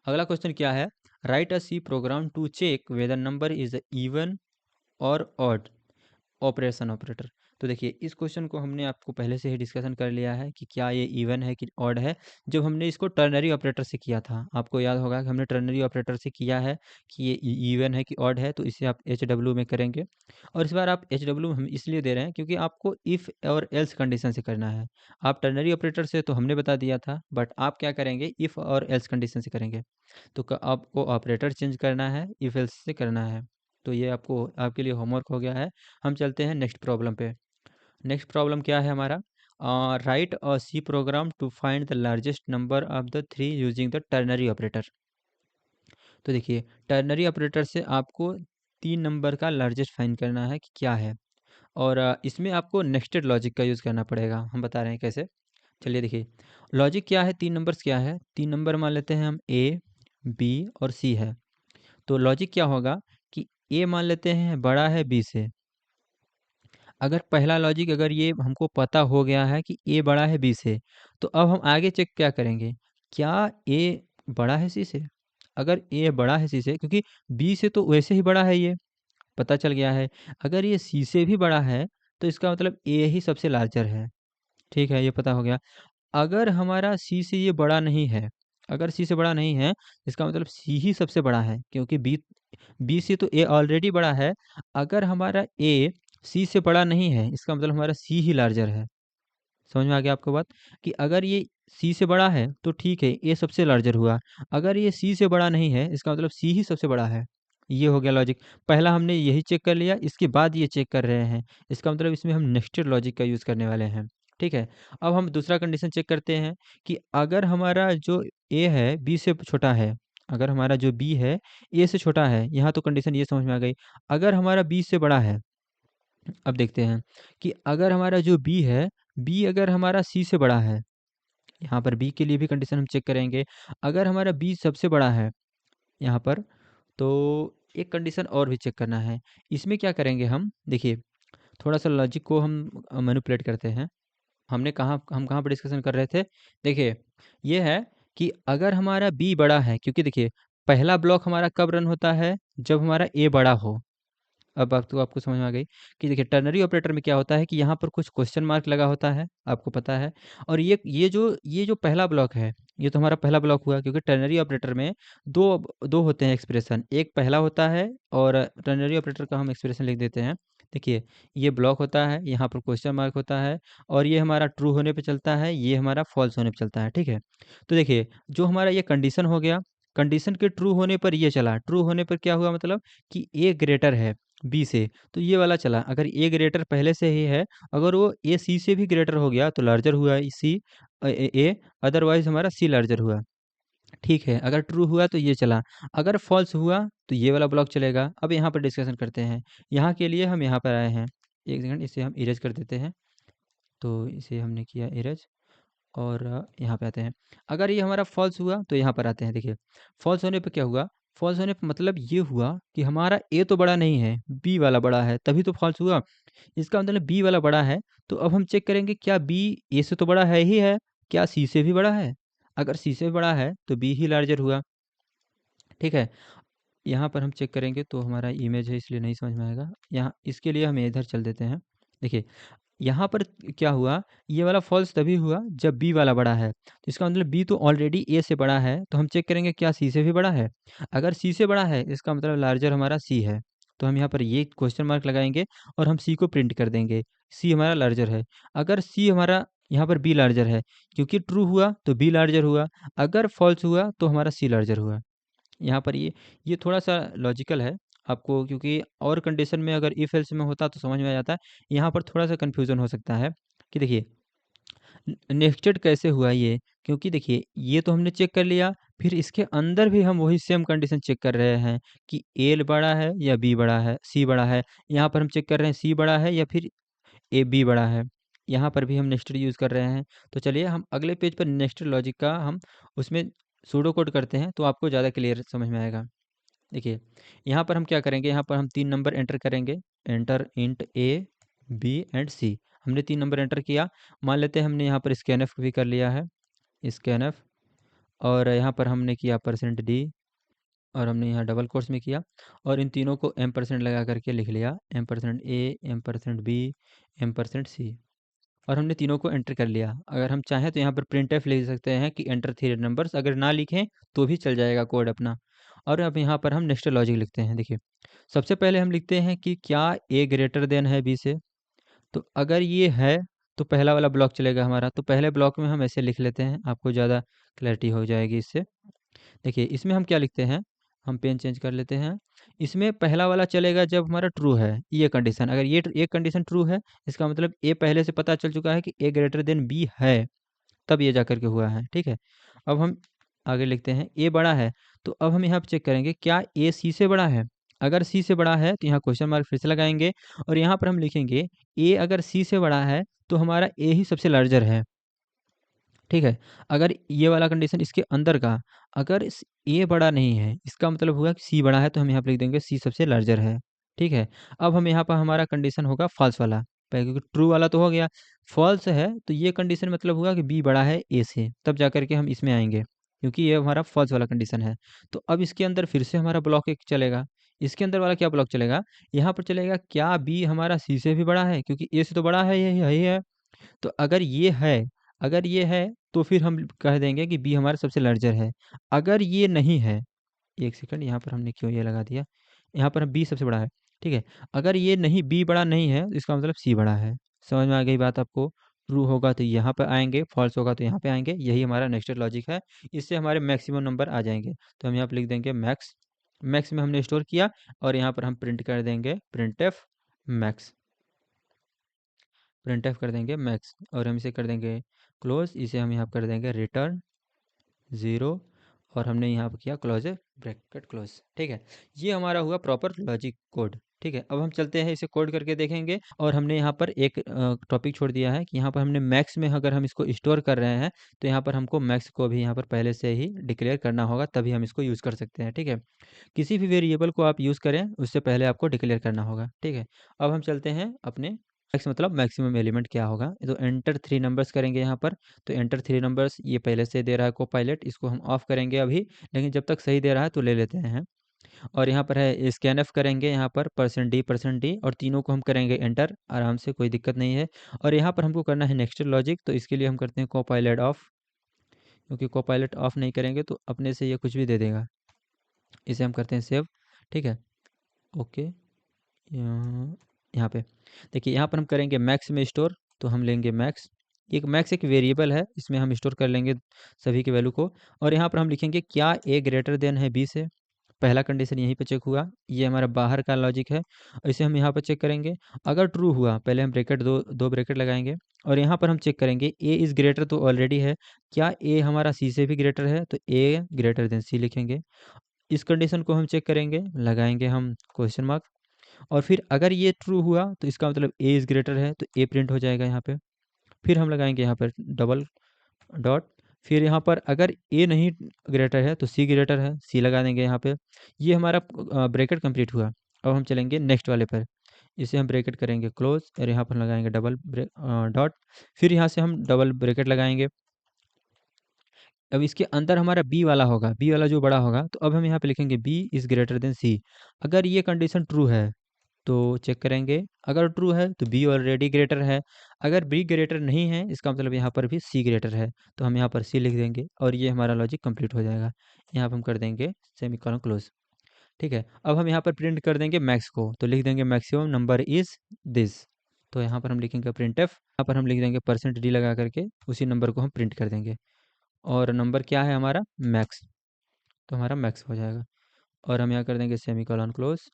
अगला क्वेश्चन क्या है, write a C program to check whether number is even और ऑड ऑपरेशन ऑपरेटर। तो देखिए इस क्वेश्चन को हमने आपको पहले से ही डिस्कशन कर लिया है कि क्या ये इवन है कि ऑड है, जब हमने इसको टर्नरी ऑपरेटर से किया था। आपको याद होगा कि हमने टर्नरी ऑपरेटर से किया है कि ये इवन है कि ऑड है, तो इसे आप एच डब्ल्यू में करेंगे। और इस बार आप एच डब्ल्यू हम इसलिए दे रहे हैं क्योंकि आपको इफ़ और एल्स कंडीशन से करना है। आप टर्नरी ऑपरेटर से तो हमने बता दिया था, बट आप क्या करेंगे, इफ़ और एल्स कंडीशन से करेंगे। तो आपको ऑपरेटर चेंज करना है, इफ एल्स से करना है। तो ये आपको आपके लिए होमवर्क हो गया है। हम चलते हैं नेक्स्ट प्रॉब्लम पे। नेक्स्ट प्रॉब्लम क्या है हमारा, write a C program to find the largest number of the three using the ternary operator. तो देखिए टर्नरी ऑपरेटर से आपको 3 नंबर का लार्जेस्ट फाइंड करना है कि क्या है। और इसमें आपको नेक्स्टेड लॉजिक का यूज़ करना पड़ेगा। हम बता रहे हैं कैसे। चलिए देखिए, लॉजिक क्या है, 3 नंबर्स क्या है, 3 नंबर मान लेते हैं हम, ए बी और सी है। तो लॉजिक क्या होगा कि ए मान लेते हैं बड़ा है बी से। अगर पहला लॉजिक अगर ये हमको पता हो गया है कि ए बड़ा है बी से, तो अब हम आगे चेक क्या करेंगे, क्या ए बड़ा है सी से। अगर ए बड़ा है सी से, क्योंकि बी से तो वैसे ही बड़ा है, ये पता चल गया है। अगर ये सी से भी बड़ा है तो इसका मतलब ए ही सबसे लार्जर है। ठीक है, ये पता हो गया। अगर हमारा सी से ये बड़ा नहीं है, अगर सी से बड़ा नहीं है, इसका मतलब सी ही सबसे बड़ा है, क्योंकि बी बी से तो ए ऑलरेडी बड़ा है। अगर हमारा ए सी से बड़ा नहीं है, इसका मतलब हमारा सी ही लार्जर है। समझ में आ गया आपको बात, कि अगर ये सी से बड़ा है तो ठीक है, ए सबसे लार्जर हुआ। अगर ये सी से बड़ा नहीं है, इसका मतलब सी ही सबसे बड़ा है। ये हो गया लॉजिक। पहला हमने यही चेक कर लिया, इसके बाद ये चेक कर रहे हैं, इसका मतलब इसमें हम नेक्स्टेड लॉजिक का यूज़ करने वाले हैं। ठीक है, अब हम दूसरा कंडीशन चेक करते हैं कि अगर हमारा जो ए है बी से छोटा है, अगर हमारा जो बी है ए से छोटा है, यहाँ तो कंडीशन ये समझ में आ गई। अगर हमारा बी से बड़ा है, अब देखते हैं कि अगर हमारा जो बी है, बी अगर हमारा सी से बड़ा है, यहाँ पर बी के लिए भी कंडीशन हम चेक करेंगे। अगर हमारा बी सबसे बड़ा है यहाँ पर, तो एक कंडीशन और भी चेक करना है। इसमें क्या करेंगे हम, देखिए थोड़ा सा लॉजिक को हम मैनिपुलेट करते हैं। हम कहाँ पर डिस्कशन कर रहे थे, देखिए ये है कि अगर हमारा बी बड़ा है, क्योंकि देखिए पहला ब्लॉक हमारा कब रन होता है, जब हमारा ए बड़ा हो। अब बात तो आपको समझ में आ गई कि देखिए टर्नरी ऑपरेटर में क्या होता है कि यहाँ पर कुछ क्वेश्चन मार्क लगा होता है, आपको पता है। और ये जो पहला ब्लॉक है, ये तो हमारा पहला ब्लॉक हुआ, क्योंकि टर्नरी ऑपरेटर में दो दो होते हैं एक्सप्रेशन, एक पहला होता है और टर्नरी ऑपरेटर का हम एक्सप्रेशन लिख देते हैं। देखिए ये ब्लॉक होता है, यहाँ पर क्वेश्चन मार्क होता है, और ये हमारा ट्रू होने पे चलता है, ये हमारा फॉल्स होने पे चलता है। ठीक है, तो देखिए जो हमारा ये कंडीशन हो गया, कंडीशन के ट्रू होने पर ये चला, ट्रू होने पर क्या हुआ, मतलब कि ए ग्रेटर है बी से, तो ये वाला चला। अगर ए ग्रेटर पहले से ही है, अगर वो ए सी से भी ग्रेटर हो गया तो लार्जर हुआ सी ए, अदरवाइज हमारा सी लार्जर हुआ। ठीक है, अगर ट्रू हुआ तो ये चला, अगर फॉल्स हुआ तो ये वाला ब्लॉक चलेगा। अब यहाँ पर डिस्कशन करते हैं, यहाँ के लिए हम यहाँ पर आए हैं। एक सेकंड, इसे हम इरेज कर देते हैं। तो इसे हमने किया इरेज, और यहाँ पे आते हैं। अगर ये हमारा फॉल्स हुआ तो यहाँ पर आते हैं। देखिए फॉल्स होने पे क्या हुआ, फॉल्स होने पे मतलब ये हुआ कि हमारा ए तो बड़ा नहीं है, बी वाला बड़ा है, तभी तो फॉल्स हुआ। इसका मतलब बी वाला बड़ा है। तो अब हम चेक करेंगे क्या बी ए से तो बड़ा है ही है, क्या सी से भी बड़ा है। अगर सी से भी बड़ा है तो बी ही लार्जर हुआ। ठीक है, यहाँ पर हम चेक करेंगे तो हमारा इमेज है इसलिए नहीं समझ में आएगा, यहाँ इसके लिए हम इधर चल देते हैं। देखिए यहाँ पर क्या हुआ, ये वाला फॉल्स तभी हुआ जब बी वाला बड़ा है, तो इसका मतलब बी तो ऑलरेडी ए से बड़ा है, तो हम चेक करेंगे क्या सी से भी बड़ा है। अगर सी से बड़ा है, इसका मतलब लार्जर हमारा सी है, तो हम यहाँ पर ये क्वेश्चन मार्क लगाएंगे और हम सी को प्रिंट कर देंगे, सी हमारा लार्जर है। अगर सी हमारा यहाँ पर बी लार्जर है, क्योंकि ट्रू हुआ तो बी लार्जर हुआ, अगर फॉल्स हुआ तो हमारा सी लार्जर हुआ। यहाँ पर ये थोड़ा-सा लॉजिकल है आपको, क्योंकि और कंडीशन में अगर इफ एल्स में होता तो समझ में आ जाता है। यहाँ पर थोड़ा-सा कन्फ्यूज़न हो सकता है कि देखिए नेस्टेड कैसे हुआ ये, क्योंकि देखिए ये तो हमने चेक कर लिया, फिर इसके अंदर भी हम वही सेम कंडीशन चेक कर रहे हैं कि ए बड़ा है या बी बड़ा है, सी बड़ा है। यहाँ पर हम चेक कर रहे हैं सी बड़ा है या फिर ए बी बड़ा है। यहाँ पर भी हम नेस्टेड यूज़ कर रहे हैं। तो चलिए हम अगले पेज पर नेस्टेड लॉजिक का हम उसमें सूडो कोड करते हैं, तो आपको ज़्यादा क्लियर समझ में आएगा। देखिए यहाँ पर हम क्या करेंगे, यहाँ पर हम 3 नंबर एंटर करेंगे, enter int a B and c. हमने 3 नंबर एंटर किया। मान लेते हैं हमने यहाँ पर स्कैनफ भी कर लिया है, स्कैनफ, और यहाँ पर हमने किया %d और हमने यहाँ डबल कोट्स में किया और इन तीनों को m% लगा करके लिख लिया m%a, m%b, m%c और हमने तीनों को एंटर कर लिया। अगर हम चाहें तो यहाँ पर printf लिख सकते हैं कि एंटर 3 नंबर्स, अगर ना लिखें तो भी चल जाएगा कोड अपना। और अब यहाँ पर हम नेक्स्ट लॉजिक लिखते हैं। देखिए, सबसे पहले हम लिखते हैं कि क्या a ग्रेटर देन है b से। तो अगर ये है तो पहला वाला ब्लॉक चलेगा हमारा। तो पहले ब्लॉक में हम ऐसे लिख लेते हैं, आपको ज़्यादा क्लैरिटी हो जाएगी इससे। देखिए, इसमें हम क्या लिखते हैं, हम पेन चेंज कर लेते हैं। इसमें पहला वाला चलेगा जब हमारा ट्रू है ये कंडीशन। अगर ये कंडीशन ट्रू है, इसका मतलब ए पहले से पता चल चुका है कि ए ग्रेटर देन बी है, तब ये जा करके हुआ है। ठीक है, अब हम आगे लिखते हैं ए बड़ा है। तो अब हम यहाँ पे चेक करेंगे क्या ए सी से बड़ा है। अगर सी से बड़ा है तो यहाँ क्वेश्चन मार्क फिर से लगाएंगे और यहाँ पर हम लिखेंगे ए अगर सी से बड़ा है तो हमारा ए ही सबसे लार्जर है। ठीक है, अगर ये वाला कंडीशन इसके अंदर का, अगर ए बड़ा नहीं है, इसका मतलब हुआ कि सी बड़ा है, तो हम यहाँ पे लिख देंगे सी सबसे लार्जर है। ठीक है, अब हम यहाँ पर हमारा कंडीशन होगा फॉल्स वाला, पहले क्योंकि ट्रू वाला तो हो गया, फॉल्स है तो ये कंडीशन मतलब हुआ कि बी बड़ा है ए से, तब जा करके हम इसमें आएंगे क्योंकि ये हमारा फॉल्स वाला कंडीशन है। तो अब इसके अंदर फिर से हमारा ब्लॉक एक चलेगा। इसके अंदर वाला क्या ब्लॉक चलेगा, यहाँ पर चलेगा क्या बी हमारा सी से भी बड़ा है, क्योंकि ए से तो बड़ा है, यही है। तो अगर ये है तो फिर हम कह देंगे कि बी हमारा सबसे लार्जर है। अगर ये नहीं है, एक सेकंड, यहाँ पर हमने क्यों ये लगा दिया, यहाँ पर बी सबसे बड़ा है। ठीक है, अगर ये नहीं, बी बड़ा नहीं है, तो इसका मतलब सी बड़ा है। समझ में आ गई बात आपको। ट्रू होगा तो यहाँ पर आएंगे, फॉल्स होगा तो यहाँ पे आएंगे। यही हमारा नेक्स्ट लॉजिक है, इससे हमारे मैक्सिमम नंबर आ जाएंगे। तो हम यहाँ पर लिख देंगे मैक्स, मैक्स में हमने स्टोर किया और यहाँ पर हम प्रिंट कर देंगे printf मैक्स, printf कर देंगे मैक्स और हम इसे कर देंगे क्लोज। इसे हम यहाँ कर देंगे रिटर्न 0 और हमने यहाँ पर किया क्लोज ब्रैकेट क्लोज। ठीक है, ये हमारा हुआ प्रॉपर लॉजिक कोड। ठीक है, अब हम चलते हैं इसे कोड करके देखेंगे। और हमने यहाँ पर एक टॉपिक छोड़ दिया है कि यहाँ पर हमने मैक्स में अगर हम इसको स्टोर कर रहे हैं तो यहाँ पर हमको मैक्स को भी यहाँ पर पहले से ही डिक्लेयर करना होगा, तभी हम इसको यूज़ कर सकते हैं। ठीक है, किसी भी वेरिएबल को आप यूज़ करें उससे पहले आपको डिक्लेयर करना होगा। ठीक है, अब हम चलते हैं अपने मैक्स मतलब मैक्सिमम एलिमेंट क्या होगा। तो एंटर 3 नंबर्स करेंगे यहाँ पर। तो एंटर 3 नंबर्स ये पहले से दे रहा है कोपायलट, इसको हम ऑफ करेंगे अभी, लेकिन जब तक सही दे रहा है तो ले लेते हैं। और यहाँ पर है स्कैनफ करेंगे यहाँ पर %d और तीनों को हम करेंगे एंटर, आराम से, कोई दिक्कत नहीं है। और यहाँ पर हमको करना है नेक्स्ट लॉजिक, तो इसके लिए हम करते हैं कोपायलट ऑफ, क्योंकि कोपायलट ऑफ नहीं करेंगे तो अपने से ये कुछ भी दे देगा। इसे हम करते हैं सेव। ठीक है, ओके, यहाँ पे देखिए, यहाँ पर हम करेंगे मैक्स में स्टोर। तो हम लेंगे मैक्स, मैक्स एक वेरिएबल है, इसमें हम स्टोर कर लेंगे सभी के वैल्यू को। और यहाँ पर हम लिखेंगे क्या ए ग्रेटर देन है बी से। पहला कंडीशन यहीं पे चेक हुआ, ये हमारा बाहर का लॉजिक है। इसे हम यहाँ पर चेक करेंगे, अगर ट्रू हुआ पहले हम ब्रैकेट दो ब्रैकेट लगाएंगे और यहाँ पर हम चेक करेंगे ए इज़ ग्रेटर तो ऑलरेडी है, क्या ए हमारा सी से भी ग्रेटर है, तो ए ग्रेटर देन सी लिखेंगे। इस कंडीशन को हम चेक करेंगे, लगाएंगे हम क्वेश्चन मार्क। और फिर अगर ये ट्रू हुआ तो इसका मतलब ए इज़ ग्रेटर है, तो ए प्रिंट हो जाएगा यहाँ पे। फिर हम लगाएंगे यहाँ पर डबल डॉट। फिर यहाँ पर अगर ए नहीं ग्रेटर है तो सी ग्रेटर है, सी लगा देंगे यहाँ पे। ये हमारा ब्रैकेट कंप्लीट हुआ। अब हम चलेंगे नेक्स्ट वाले पर, इसे हम ब्रैकेट करेंगे क्लोज और यहाँ पर लगाएंगे डबल डॉट। फिर यहाँ से हम डबल ब्रैकेट लगाएंगे। अब इसके अंदर हमारा बी वाला होगा, बी वाला जो बड़ा होगा, तो अब हम यहाँ पे लिखेंगे बी इज़ ग्रेटर देन सी। अगर ये कंडीशन ट्रू है तो चेक करेंगे, अगर ट्रू है तो बी ऑलरेडी ग्रेटर है। अगर बी ग्रेटर नहीं है, इसका मतलब यहाँ पर भी सी ग्रेटर है, तो हम यहाँ पर सी लिख देंगे और ये हमारा लॉजिक कंप्लीट हो जाएगा। यहाँ पर हम कर देंगे सेमीकोलन क्लोज। ठीक है, अब हम यहाँ पर प्रिंट कर देंगे मैक्स को, तो लिख देंगे मैक्सिमम नंबर इज़ दिस। तो यहाँ पर हम लिखेंगे प्रिंट एफ, यहाँ पर हम लिख देंगे %d लगा करके, उसी नंबर को हम प्रिंट कर देंगे। और नंबर क्या है हमारा, मैक्स, तो हमारा मैक्स हो जाएगा। और हम यहाँ कर देंगे सेमीकोलन क्लोज।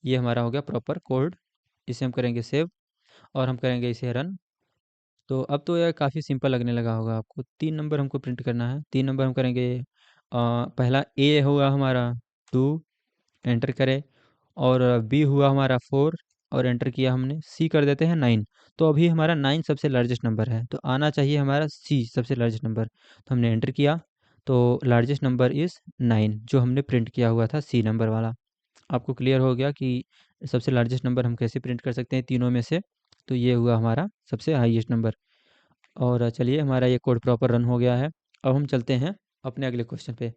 ये हमारा हो गया प्रॉपर कोड। इसे हम करेंगे सेव और हम करेंगे इसे रन। तो अब तो यह काफ़ी सिंपल लगने लगा होगा आपको। 3 नंबर हमको प्रिंट करना है। 3 नंबर हम करेंगे, पहला ए हुआ हमारा 2, एंटर करें। और बी हुआ हमारा 4 और एंटर किया हमने। सी कर देते हैं 9। तो अभी हमारा 9 सबसे लार्जेस्ट नंबर है, तो आना चाहिए हमारा सी सबसे लार्जेस्ट नंबर। तो हमने एंटर किया, तो लार्जेस्ट नंबर इज़ 9, जो हमने प्रिंट किया हुआ था सी नंबर वाला। आपको क्लियर हो गया कि सबसे लार्जेस्ट नंबर हम कैसे प्रिंट कर सकते हैं तीनों में से। तो ये हुआ हमारा सबसे हाईएस्ट नंबर। और चलिए, हमारा ये कोड प्रॉपर रन हो गया है। अब हम चलते हैं अपने अगले क्वेश्चन पे।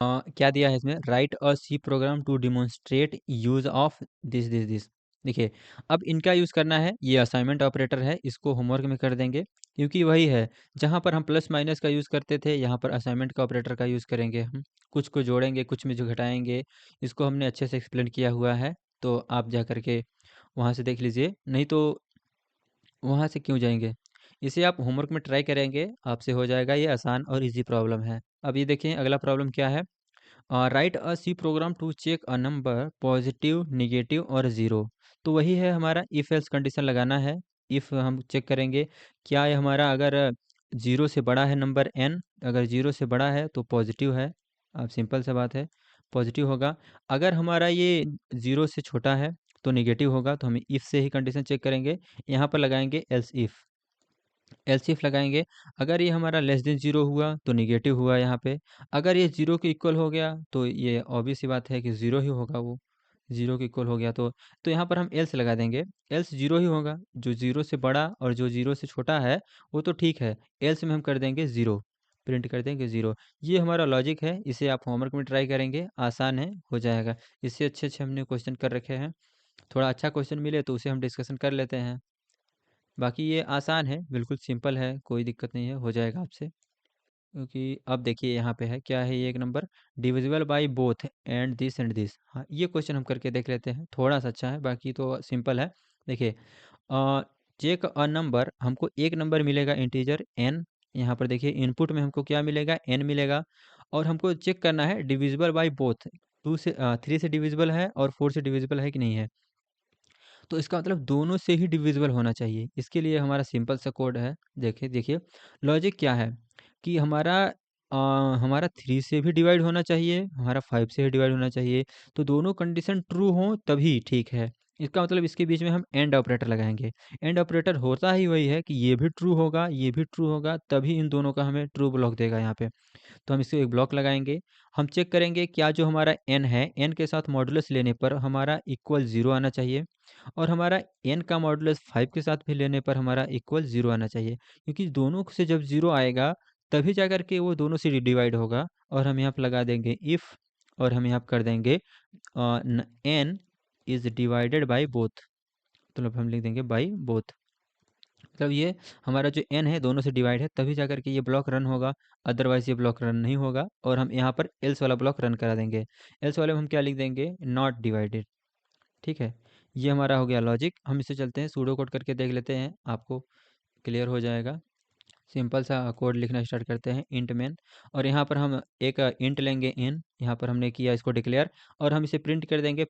क्या दिया है इसमें, write a C program to demonstrate use of this. देखिए, अब इनका यूज़ करना है, ये असाइनमेंट ऑपरेटर है, इसको होमवर्क में कर देंगे, क्योंकि वही है जहाँ पर हम प्लस माइनस का यूज़ करते थे, यहाँ पर असाइनमेंट का ऑपरेटर का यूज़ करेंगे हम। कुछ को जोड़ेंगे, कुछ में जो घटाएंगे, इसको हमने अच्छे से एक्सप्लेन किया हुआ है, तो आप जा करके वहाँ से देख लीजिए, नहीं तो वहाँ से क्यों जाएंगे। इसे आप होमवर्क में ट्राई करेंगे, आपसे हो जाएगा, ये आसान और इजी प्रॉब्लम है। अब ये देखिए अगला प्रॉब्लम क्या है। Write a C program to check a number positive, negative और ज़ीरो। तो वही है हमारा, इफ़ एल्स कंडीशन लगाना है। इफ़ हम चेक करेंगे क्या ये हमारा, अगर ज़ीरो से बड़ा है नंबर n, अगर ज़ीरो से बड़ा है तो पॉजिटिव है। अब सिंपल सा बात है, पॉजिटिव होगा। अगर हमारा ये ज़ीरो से छोटा है तो निगेटिव होगा, तो हम इफ़ से ही कंडीशन चेक करेंगे। यहाँ पर लगाएंगे एल्स इफ़, एलसीफ लगाएंगे। अगर ये हमारा लेस देन ज़ीरो हुआ तो निगेटिव हुआ यहाँ पे। अगर ये ज़ीरो के इक्वल हो गया तो ये ऑब्वियस सी बात है कि ज़ीरो ही होगा, वो ज़ीरो के इक्वल हो गया तो यहाँ पर हम एल्स लगा देंगे। एल्स ज़ीरो ही होगा, जो ज़ीरो से बड़ा और जो ज़ीरो से छोटा है वो तो ठीक है। एल्स में हम कर देंगे ज़ीरो, प्रिंट कर देंगे ज़ीरो। ये हमारा लॉजिक है, इसे आप होमवर्क में ट्राई करेंगे, आसान है, हो जाएगा। इससे अच्छे अच्छे हमने क्वेश्चन कर रखे हैं, थोड़ा अच्छा क्वेश्चन मिले तो उसे हम डिस्कशन कर लेते हैं। बाकी ये आसान है, बिल्कुल सिंपल है, कोई दिक्कत नहीं है, हो जाएगा आपसे। क्योंकि अब देखिए यहाँ पे है, क्या है ये, एक number divisible by both and this. हाँ, ये क्वेश्चन हम करके देख लेते हैं, थोड़ा सा अच्छा है, बाकी तो सिंपल है। देखिए, चेक अ नंबर, हमको एक नंबर मिलेगा इंटीजर n। यहाँ पर देखिए इनपुट में हमको क्या मिलेगा, n मिलेगा। और हमको चेक करना है डिविजिबल बाय बोथ, टू से थ्री से डिविजिबल है और फोर से डिविजिबल है कि नहीं है। तो इसका मतलब दोनों से ही डिविजिबल होना चाहिए। इसके लिए हमारा सिंपल सा कोड है, देखिए देखिए लॉजिक क्या है कि हमारा थ्री से भी डिवाइड होना चाहिए, हमारा फाइव से भी डिवाइड होना चाहिए। तो दोनों कंडीशन ट्रू हो तभी ठीक है। इसका मतलब इसके बीच में हम एंड ऑपरेटर लगाएंगे। एंड ऑपरेटर होता ही वही है कि ये भी ट्रू होगा, ये भी ट्रू होगा, तभी इन दोनों का हमें ट्रू ब्लॉक देगा यहाँ पे। तो हम इसको एक ब्लॉक लगाएंगे। हम चेक करेंगे क्या जो हमारा n है, n के साथ मॉडुलस लेने पर हमारा इक्वल ज़ीरो आना चाहिए। और हमारा n का मॉडुलस 5 के साथ भी लेने पर हमारा इक्वल ज़ीरो आना चाहिए, क्योंकि दोनों से जब ज़ीरो आएगा तभी जा कर के वो दोनों से डिवाइड होगा। और हम यहाँ पर लगा देंगे इफ़, और हम यहाँ पर कर देंगे n is divided by both, मतलब हम लिख देंगे बाई बोथ। मतलब ये हमारा जो n है दोनों से डिवाइड है, तभी जा कर के ये ब्लॉक रन होगा, अदरवाइज़ ये ब्लॉक रन नहीं होगा। और हम यहाँ पर एल्स वाला ब्लॉक रन करा देंगे। एल्स वाले में हम क्या लिख देंगे, नॉट डिवाइडेड। ठीक है, ये हमारा हो गया लॉजिक। हम इसे चलते हैं सूडो कोड करके देख लेते हैं, आपको क्लियर हो जाएगा। सिंपल सा कोड लिखना स्टार्ट करते हैं, इंट मेन। और यहाँ पर हम एक इंट लेंगे इन, यहाँ पर हमने किया इसको डिक्लेयर। और हम इसे प्रिंट कर देंगे,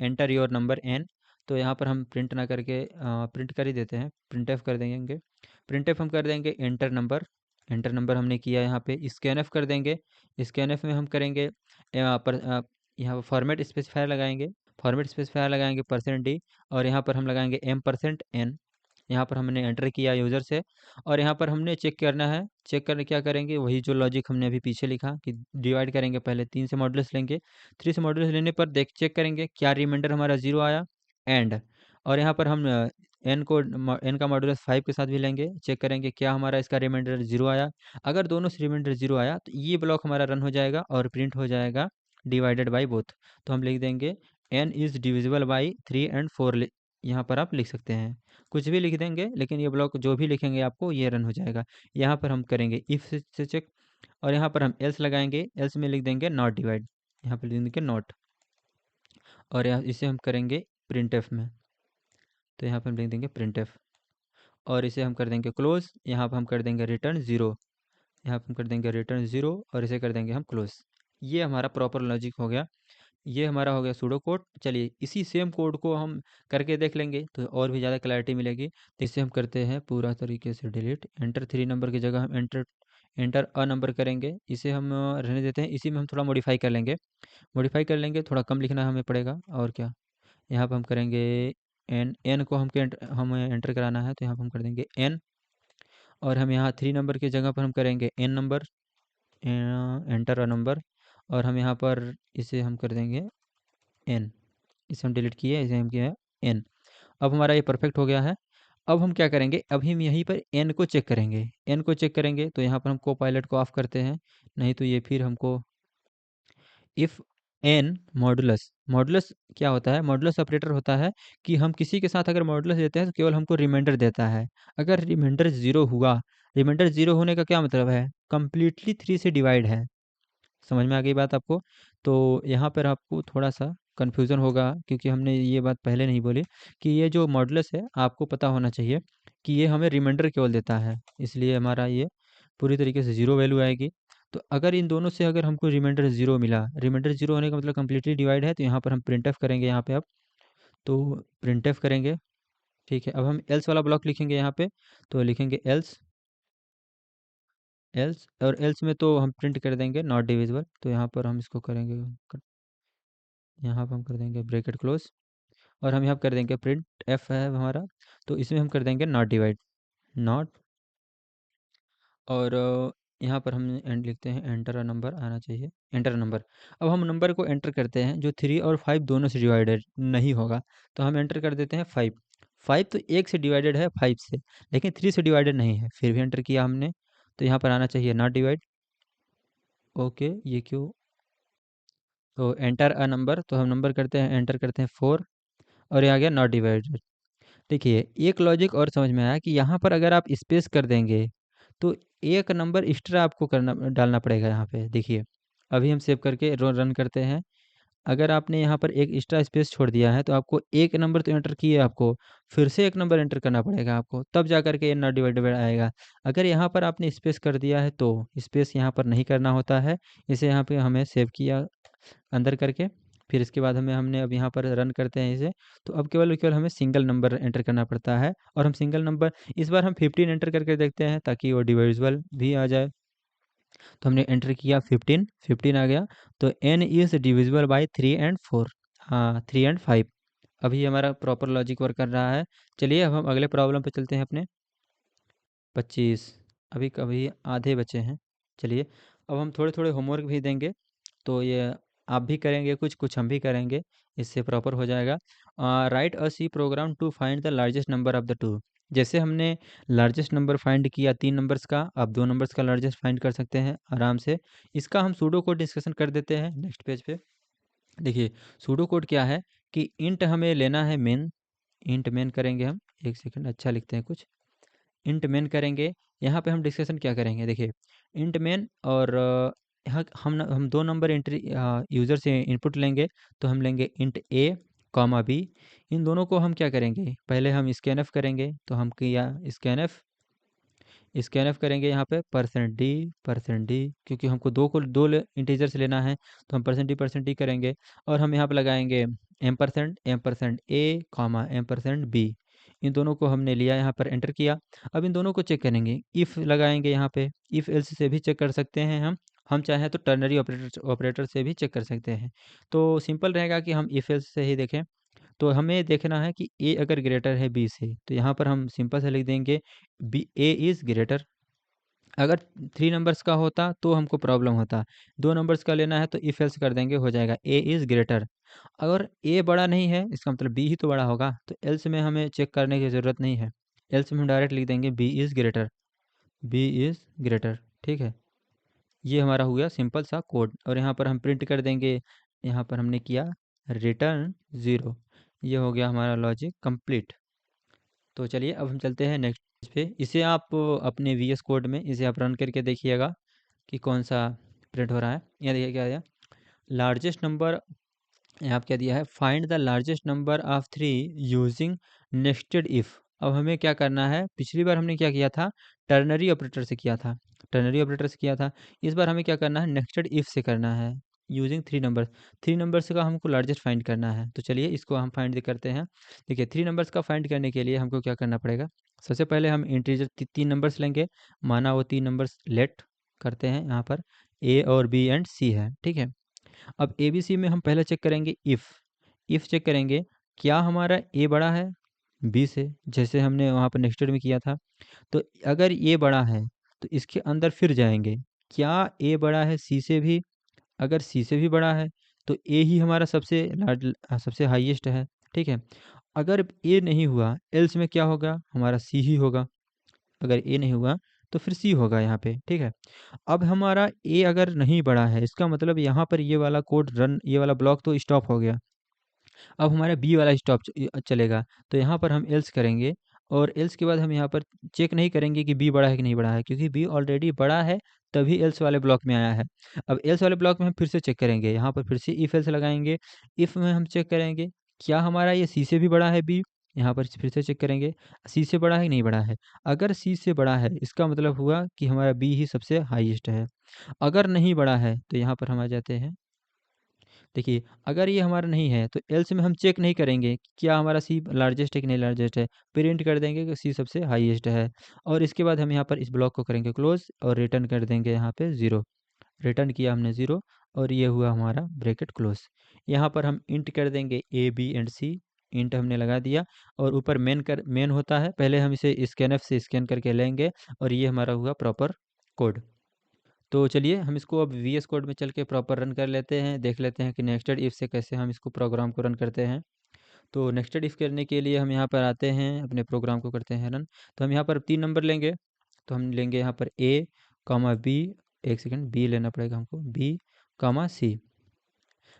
एंटर योर नंबर एन। तो यहाँ पर हम प्रिंट ना करके प्रिंट कर ही देते हैं, प्रिंट एफ कर देंगे। प्रिंट एफ हम कर देंगे एंटर नंबर। एंटर नंबर हमने किया, यहाँ पे स्कैन एफ कर देंगे। स्कैन एफ में हम करेंगे यहाँ पर फॉर्मेट स्पेसिफायर लगाएंगे। फॉर्मेट स्पेसिफायर लगाएंगे %d। और यहाँ पर हम लगाएंगे m%n। यहाँ पर हमने एंटर किया यूज़र से। और यहाँ पर हमने चेक करना है, चेक करने क्या करेंगे, वही जो लॉजिक हमने अभी पीछे लिखा कि डिवाइड करेंगे, पहले 3 से मॉडुलस लेंगे। 3 से मॉडुलस लेने पर देख चेक करेंगे क्या रिमाइंडर हमारा 0 आया, एंड। और यहाँ पर हम n का मॉडुलस 5 के साथ भी लेंगे, चेक करेंगे क्या हमारा इसका रिमाइंडर 0 आया। अगर दोनों से रिमाइंडर 0 आया तो ये ब्लॉक हमारा रन हो जाएगा और प्रिंट हो जाएगा डिवाइडेड बाई बोथ। तो हम लिख देंगे n is divisible by 3 and 4, यहाँ पर आप लिख सकते हैं, कुछ भी लिख देंगे, लेकिन ये ब्लॉक जो भी लिखेंगे आपको ये रन हो जाएगा। यहाँ पर हम करेंगे इफ़ से चेक। और यहाँ पर हम एल्स लगाएंगे, एल्स में लिख देंगे नॉट डिवाइड, यहाँ पर लिख देंगे नॉट। और यहाँ इसे हम करेंगे प्रिंट एफ में, तो यहाँ पर हम लिख देंगे प्रिंट एफ। और इसे हम कर देंगे क्लोज, यहाँ पर हम कर देंगे रिटर्न ज़ीरो, यहाँ पर हम कर देंगे रिटर्न ज़ीरो, और इसे कर देंगे हम क्लोज। ये हमारा प्रॉपर लॉजिक हो गया, ये हमारा हो गया सूडो कोड। चलिए इसी सेम कोड को हम करके देख लेंगे तो और भी ज़्यादा क्लैरिटी मिलेगी। तो इसे हम करते हैं पूरा तरीके से डिलीट। एंटर थ्री नंबर की जगह हम एंटर एंटर अ नंबर करेंगे, इसे हम रहने देते हैं। इसी में हम थोड़ा मॉडिफाई कर लेंगे, मॉडिफाई कर लेंगे, थोड़ा कम लिखना हमें पड़ेगा और क्या। यहाँ पर हम करेंगे एन, एन को हमें एंटर कराना है, तो यहाँ पर हम कर देंगे एन। और हम यहाँ थ्री नंबर की जगह पर हम करेंगे N number, enter a number. और हम यहाँ पर इसे हम कर देंगे एन, इसे हम डिलीट किए, इसे हम किया है एन। अब हमारा ये परफेक्ट हो गया है। अब हम क्या करेंगे, अभी हम यहीं पर एन को चेक करेंगे। एन को चेक करेंगे तो यहाँ पर हम कोपायलट को ऑफ करते हैं, नहीं तो ये फिर हमको इफ़ एन मॉडुलस, मॉडुलस क्या होता है, मॉडुलस ऑपरेटर होता है कि हम किसी के साथ अगर मॉडुलस देते हैं तो केवल हमको रिमाइंडर देता है। अगर रिमाइंडर ज़ीरो हुआ, रिमाइंडर ज़ीरो होने का क्या मतलब है, कंप्लीटली थ्री से डिवाइड है। समझ में आ गई बात आपको? तो यहाँ पर आपको थोड़ा-सा कन्फ्यूज़न होगा क्योंकि हमने ये बात पहले नहीं बोली कि ये जो मॉडुलस है आपको पता होना चाहिए कि ये हमें रिमाइंडर केवल देता है, इसलिए हमारा ये पूरी तरीके से ज़ीरो वैल्यू आएगी। तो अगर इन दोनों से अगर हमको रिमाइंडर ज़ीरो मिला, रिमाइंडर ज़ीरो होने का मतलब कंप्लीटली डिवाइड है, तो यहाँ पर हम प्रिंटफ करेंगे यहाँ पे अब। तो प्रिंटफ करेंगे, ठीक है। अब हम एल्स वाला ब्लॉक लिखेंगे यहाँ पे, तो लिखेंगे एल्स, एल्स और एल्स में तो हम प्रिंट कर देंगे नॉट डिविजिबल, तो यहाँ पर हम इसको करेंगे यहाँ पर हम कर देंगे ब्रैकेट क्लोज और हम यहाँ कर देंगे प्रिंट एफ है हमारा, तो इसमें हम कर देंगे नॉट डिवाइड, नॉट, और यहाँ पर हम एंड लिखते हैं एंटर अ नंबर आना चाहिए, एंटर नंबर। अब हम नंबर को एंटर करते हैं जो 3 और 5 दोनों से डिवाइडेड नहीं होगा, तो हम एंटर कर देते हैं 5। 5 तो एक से डिवाइडेड है 5 से, लेकिन 3 से डिवाइडेड नहीं है, फिर भी एंटर किया हमने, तो यहाँ पर आना चाहिए नॉट डिवाइड। ओके, ये क्यों, तो एंटर अ नंबर, तो हम नंबर करते हैं, एंटर करते हैं 4 और ये आ गया नॉट डिवाइडेड। देखिए एक लॉजिक और समझ में आया कि यहाँ पर अगर आप स्पेस कर देंगे तो एक नंबर एक्स्ट्रा आपको करना डालना पड़ेगा यहाँ पे। देखिए अभी हम सेव करके रन करते हैं, अगर आपने यहाँ पर एक एक्स्ट्रा स्पेस छोड़ दिया है तो आपको एक नंबर तो एंटर किए, आपको फिर से एक नंबर एंटर करना पड़ेगा आपको, तब जा करके ये नॉट डिवाइडेबल आएगा। अगर यहाँ पर आपने स्पेस कर दिया है तो स्पेस यहाँ पर नहीं करना होता है, इसे यहाँ पे हमें सेव किया अंदर करके, फिर इसके बाद हमने अब यहाँ पर रन करते हैं इसे, तो अब केवल केवल हमें सिंगल नंबर एंटर करना पड़ता है, और हम सिंगल नंबर इस बार हम 15 एंटर करके देखते हैं ताकि वो डिविजिबल भी आ जाए। तो हमने एंटर किया 15, 15 आ गया, तो n is divisible by 3 and 4, हाँ 3 एंड 5। अभी हमारा प्रॉपर लॉजिक वर्क कर रहा है। चलिए अब हम अगले प्रॉब्लम पे चलते हैं अपने। 25, अभी कभी आधे बचे हैं। चलिए अब हम थोड़े थोड़े होमवर्क भी देंगे, तो ये आप भी करेंगे, कुछ कुछ हम भी करेंगे, इससे प्रॉपर हो जाएगा। Write a C program to find the largest number of the two. जैसे हमने लार्जेस्ट नंबर फाइंड किया 3 नंबर्स का, आप 2 नंबर्स का लार्जेस्ट फाइंड कर सकते हैं आराम से। इसका हम सूडो कोड डिस्कशन कर देते हैं नेक्स्ट पेज पे। देखिए सूडो कोड क्या है कि इंट हमें लेना है मेन, इंट मेन करेंगे हम, एक सेकंड अच्छा लिखते हैं कुछ, इंट मेन करेंगे। यहाँ पे हम डिस्कशन क्या करेंगे, देखिए इंट मेन, और यहाँ हम 2 नंबर एंट्री यूज़र से इनपुट लेंगे, तो हम लेंगे इंट ए कॉमा बी। इन दोनों को हम क्या करेंगे, पहले हम स्कैनफ करेंगे, तो हम किया स्कैनफ, स्कैनफ करेंगे यहाँ पे परसेंट डी, क्योंकि हमको दो इंटीजर से लेना है, तो हम परसेंट डी करेंगे, और हम यहाँ पे लगाएंगे ampersand a comma ampersand b. इन दोनों को हमने लिया, यहाँ पर एंटर किया। अब इन दोनों को चेक करेंगे, इफ़ लगाएंगे यहाँ पे, इफ़ एल्स से भी चेक कर सकते हैं हम चाहें तो टर्नरी ऑपरेटर से भी चेक कर सकते हैं। तो सिंपल रहेगा कि हम इफ़ एल्स से ही देखें। तो हमें देखना है कि ए अगर ग्रेटर है बी से, तो यहाँ पर हम सिंपल से लिख देंगे बी, ए इज़ ग्रेटर। अगर 3 नंबर्स का होता तो हमको प्रॉब्लम होता, 2 नंबर्स का लेना है तो इफ एल्स कर देंगे, हो जाएगा ए इज़ ग्रेटर। अगर ए बड़ा नहीं है इसका मतलब बी ही तो बड़ा होगा, तो एल्स में हमें चेक करने की ज़रूरत नहीं है, एल्स में हम डायरेक्ट लिख देंगे B is greater, B is greater, ठीक है। ये हमारा हो गया सिंपल सा कोड, और यहाँ पर हम प्रिंट कर देंगे, यहाँ पर हमने किया रिटर्न 0। ये हो गया हमारा लॉजिक कंप्लीट। तो चलिए अब हम चलते हैं नेक्स्ट पे। इसे आप अपने वीएस कोड में इसे आप रन करके देखिएगा कि कौन सा प्रिंट हो रहा है। यहाँ देखिए क्या दिया, लार्जेस्ट नंबर, यहाँ पे क्या दिया है, find the largest number of 3 using nested if. अब हमें क्या करना है, पिछली बार हमने क्या किया था, टर्नरी ऑपरेटर से किया था, टर्नरी ऑपरेटर से किया था। इस बार हमें क्या करना है, नेस्टेड इफ़ से करना है, यूजिंग 3 नंबर, 3 नंबर्स का हमको लार्जेस्ट फाइंड करना है। तो चलिए इसको हम फाइंड करते हैं। देखिए 3 नंबर्स का फाइंड करने के लिए हमको क्या करना पड़ेगा, सबसे पहले हम इंटीजर 3 नंबर्स लेंगे, माना वो 3 नंबर्स लेट करते हैं, यहाँ पर ए और बी एंड सी है, ठीक है। अब ए बी सी में हम पहले चेक करेंगे इफ़ चेक करेंगे क्या हमारा ए बड़ा है बी से, जैसे हमने वहाँ पर नेक्स्टेड में किया था। तो अगर ए बड़ा है तो इसके अंदर फिर जाएंगे, क्या ए बड़ा है सी से भी, अगर सी से भी बड़ा है तो ए ही हमारा सबसे सबसे हाईएस्ट है, ठीक है। अगर ए नहीं हुआ एल्स में क्या होगा, हमारा सी ही होगा। अगर ए नहीं हुआ तो फिर सी होगा यहाँ पे, ठीक है। अब हमारा ए अगर नहीं बढ़ा है, इसका मतलब यहाँ पर ये वाला कोड रन, ये वाला ब्लॉक तो स्टॉप हो गया। अब हमारा बी वाला स्टॉप चलेगा, तो यहाँ पर हम एल्स करेंगे, और एल्स के बाद हम यहाँ पर चेक नहीं करेंगे कि बी बड़ा है कि नहीं बड़ा है, क्योंकि बी ऑलरेडी बड़ा है, तभी एल्स वाले ब्लॉक में आया है। अब एल्स वाले ब्लॉक में हम फिर से चेक करेंगे, यहाँ पर फिर से इफ एल्स लगाएंगे। इफ में हम चेक करेंगे क्या हमारा ये सी से भी बड़ा है बी, यहाँ पर फिर से चेक करेंगे सी से बड़ा है कि नहीं बड़ा है। अगर सी से बड़ा है, इसका मतलब हुआ कि हमारा बी ही सबसे हाईएस्ट है। अगर नहीं बड़ा है तो यहाँ पर हम आ जाते हैं। देखिए, अगर ये हमारा नहीं है तो एल्स में हम चेक नहीं करेंगे कि क्या हमारा सी लार्जेस्ट है कि नहीं लार्जेस्ट है, प्रिंट कर देंगे कि सी सबसे हाईएस्ट है। और इसके बाद हम यहाँ पर इस ब्लॉक को करेंगे क्लोज और रिटर्न कर देंगे यहाँ पे 0। रिटर्न किया हमने 0, और ये हुआ हमारा ब्रैकेट क्लोज। यहाँ पर हम इंट कर देंगे A B and C, int हमने लगा दिया। और ऊपर मेन होता है, पहले हम इसे स्कैनफ से स्कैन करके लेंगे, और ये हमारा हुआ प्रॉपर कोड। तो चलिए हम इसको अब वी एस कोड में चल के प्रॉपर रन कर लेते हैं, देख लेते हैं कि नेक्स्टेड इफ से कैसे हम इसको प्रोग्राम को रन करते हैं। तो नेक्स्टेड इफ करने के लिए हम यहाँ पर आते हैं, अपने प्रोग्राम को करते हैं रन। तो हम यहाँ पर 3 नंबर लेंगे, तो हम लेंगे यहाँ पर ए कॉमा बी, एक सेकंड, बी लेना पड़ेगा हमको, बी कॉमा सी।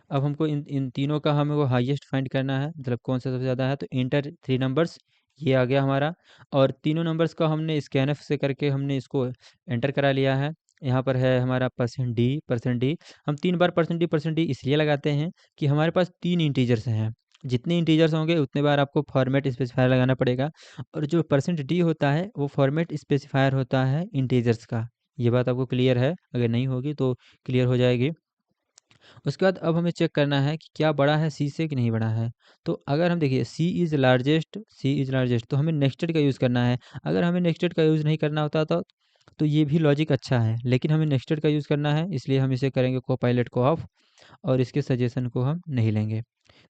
अब हमको इन इन तीनों का हमें वो हाईएस्ट फाइंड करना है, मतलब कौन सा सबसे ज़्यादा है। तो इंटर 3 नंबर्स, ये आ गया हमारा। और तीनों नंबर्स का हमने स्कैनफ से करके हमने इसको एंटर करा लिया है। यहाँ पर है हमारा %d। हम 3 बार %d इसलिए लगाते हैं कि हमारे पास 3 इंटीजर्स हैं। जितने इंटीजर्स होंगे उतने बार आपको फॉर्मेट स्पेसिफायर लगाना पड़ेगा। और जो %d होता है वो फॉर्मेट स्पेसिफायर होता है इंटीजर्स का। ये बात आपको क्लियर है? अगर नहीं होगी तो क्लियर हो जाएगी। उसके बाद अब हमें चेक करना है कि क्या बड़ा है सी से कि नहीं बड़ा है। तो अगर हम देखिए सी इज़ लार्जेस्ट, तो हमें नेक्स्टेड का यूज़ करना है। अगर हमें नेक्स्टेड का यूज़ नहीं करना होता तो ये भी लॉजिक अच्छा है, लेकिन हमें नेक्स्टेड का यूज़ करना है, इसलिए हम इसे करेंगे कोपायलट को ऑफ, और इसके सजेशन को हम नहीं लेंगे।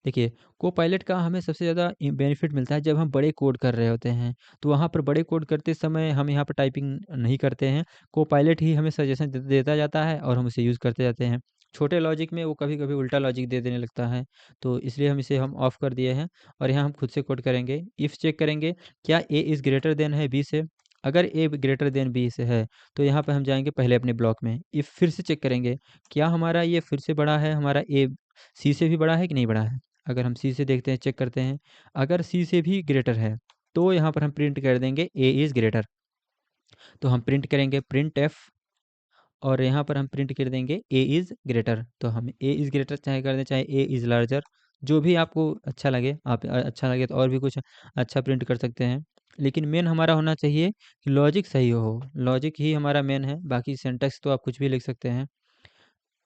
देखिए, कोपायलट का हमें सबसे ज़्यादा बेनिफिट मिलता है जब हम बड़े कोड कर रहे होते हैं। तो वहाँ पर बड़े कोड करते समय हम यहाँ पर टाइपिंग नहीं करते हैं, कोपायलट ही हमें सजेशन देता जाता है और हम उसे यूज़ करते जाते हैं। छोटे लॉजिक में वो कभी-कभी उल्टा लॉजिक दे देने लगता है, तो इसलिए हम इसे ऑफ कर दिए हैं। और यहाँ हम खुद से कोड करेंगे, इफ़ चेक करेंगे क्या ए इज़ ग्रेटर देन है बी से। अगर ए ग्रेटर देन बी से है, तो यहाँ पे हम जाएँगे पहले अपने ब्लॉक में। इफ़ फिर से चेक करेंगे, क्या हमारा ये फिर से बड़ा है, हमारा ए सी से भी बड़ा है कि नहीं बड़ा है। अगर हम सी से देखते हैं, चेक करते हैं, अगर सी से भी ग्रेटर है, तो यहाँ पर हम प्रिंट कर देंगे ए इज़ ग्रेटर। तो हम प्रिंट करेंगे प्रिंट एफ, और यहाँ पर हम प्रिंट कर देंगे ए इज़ ग्रेटर। तो हम ए इज़ ग्रेटर चाहे कर दें, चाहे ए इज़ लार्जर, जो भी आपको अच्छा लगे। आप अच्छा लगे तो और भी कुछ अच्छा प्रिंट कर सकते हैं, लेकिन मेन हमारा होना चाहिए कि लॉजिक सही हो। लॉजिक ही हमारा मेन है, बाकी सिंटैक्स तो आप कुछ भी लिख सकते हैं,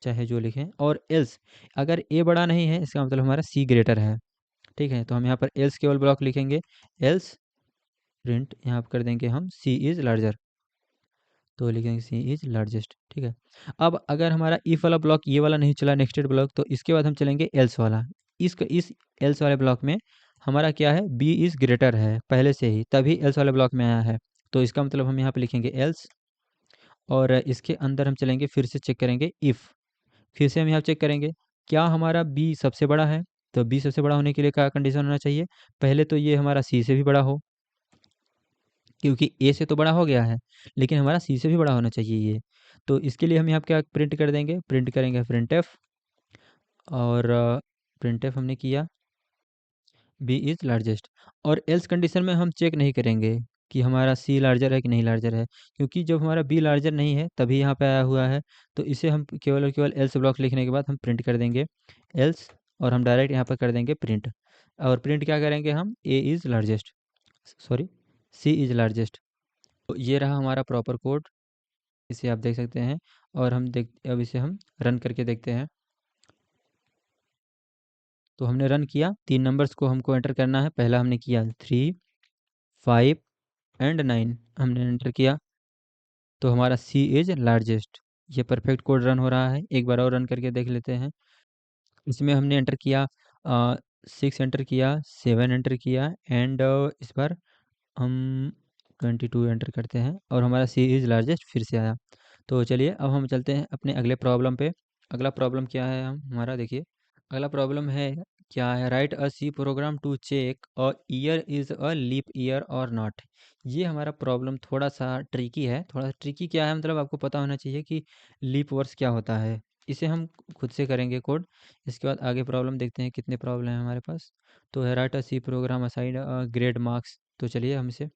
चाहे जो लिखें। और एल्स, अगर ए बड़ा नहीं है, इसका मतलब हमारा सी ग्रेटर है, ठीक है। तो हम यहाँ पर एल्स केवल ब्लॉक लिखेंगे, एल्स प्रिंट यहाँ पर कर देंगे हम सी इज़ लार्जर, तो लिखेंगे सी इज़ लार्जेस्ट, ठीक है। अब अगर हमारा इफ वाला ब्लॉक ये वाला नहीं चला, नेक्स्टेड ब्लॉक, तो इसके बाद हम चलेंगे एल्स वाला। इस एल्स वाले ब्लॉक में हमारा क्या है, बी इज़ ग्रेटर है पहले से ही, तभी एल्स वाले ब्लॉक में आया है। तो इसका मतलब हम यहाँ पे लिखेंगे एल्स, और इसके अंदर हम चलेंगे, फिर से चेक करेंगे इफ़। फिर से हम यहाँ चेक करेंगे क्या हमारा बी सबसे बड़ा है। तो बी सबसे बड़ा होने के लिए क्या कंडीशन होना चाहिए, पहले तो ये हमारा सी से भी बड़ा हो, क्योंकि ए से तो बड़ा हो गया है, लेकिन हमारा सी से भी बड़ा होना चाहिए ये। तो इसके लिए हम यहाँ क्या प्रिंट कर देंगे, प्रिंट करेंगे प्रिंट एफ, और प्रिंट एफ हमने किया बी इज़ लार्जेस्ट। और एल्स कंडीशन में हम चेक नहीं करेंगे कि हमारा सी लार्जर है कि नहीं लार्जर है, क्योंकि जब हमारा बी लार्जर नहीं है तभी यहाँ पे आया हुआ है। तो इसे हम केवल और केवल एल्स ब्लॉक लिखने के बाद हम प्रिंट कर देंगे एल्स, और हम डायरेक्ट यहाँ पर कर देंगे प्रिंट। और प्रिंट क्या करेंगे हम, A is largest, sorry, C is largest. तो ये रहा हमारा प्रॉपर कोड, इसे आप देख सकते हैं। और अब इसे हम रन करके देखते हैं। तो हमने रन किया, 3 नंबर्स को हमको एंटर करना है। पहला हमने किया 3, 5 एंड 9 हमने एंटर किया, तो हमारा सी इज़ लार्जेस्ट। ये परफेक्ट कोड रन हो रहा है, एक बार और रन करके देख लेते हैं। इसमें हमने एंटर किया 6 एंटर किया, 7 एंटर किया, एंड इस बार हम 22 एंटर करते हैं, और हमारा सी इज़ लार्जेस्ट फिर से आया। तो चलिए अब हम चलते हैं अपने अगले प्रॉब्लम पे। अगला प्रॉब्लम क्या है, हमारा देखिए, अगला प्रॉब्लम है क्या है, write a C program to check a year is a leap year और नॉट। ये हमारा प्रॉब्लम थोड़ा सा ट्रिकी है। थोड़ा सा ट्रिकी क्या है, मतलब आपको पता होना चाहिए कि लीप वर्ष क्या होता है। इसे हम खुद से करेंगे कोड। इसके बाद आगे प्रॉब्लम देखते हैं कितने प्रॉब्लम है हमारे पास। तो है write a C program aside grade marks. तो चलिए हम इसे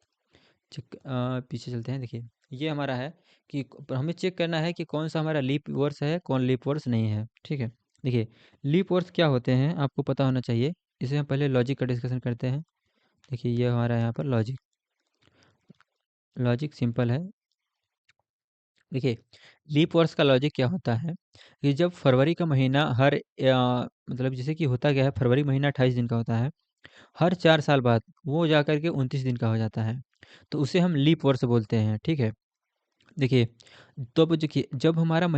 चेक पीछे चलते हैं। देखिए ये हमारा है कि हमें चेक करना है कि कौन सा हमारा लीप वर्ष है, कौन लीप वर्ष नहीं है। ठीक है, देखिए लीप वर्ष क्या होते हैं आपको पता होना चाहिए। इसे हम पहले लॉजिक का डिस्कशन करते हैं। देखिए ये हमारा यहाँ पर लॉजिक, लॉजिक सिंपल है। देखिए लीप वर्ष का लॉजिक क्या होता है कि जब फरवरी का महीना हर मतलब जैसे कि होता क्या है, फरवरी महीना 28 दिन का होता है, हर 4 साल बाद वो जा कर के 29 दिन का हो जाता है, तो उसे हम लीप वर्ष बोलते हैं। ठीक है, देखिए तो अब देखिए जब हमारा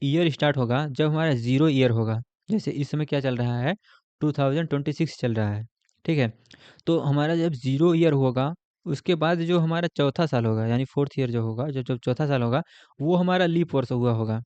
ईयर स्टार्ट होगा, जब हमारा ज़ीरो ईयर होगा, जैसे इस समय क्या चल रहा है, 2026 चल रहा है। ठीक है, तो हमारा जब ज़ीरो ईयर होगा, उसके बाद जो हमारा चौथा साल होगा, यानी फोर्थ ईयर जो होगा, जब जब चौथा साल होगा, वो हमारा लीप वर्ष हुआ होगा,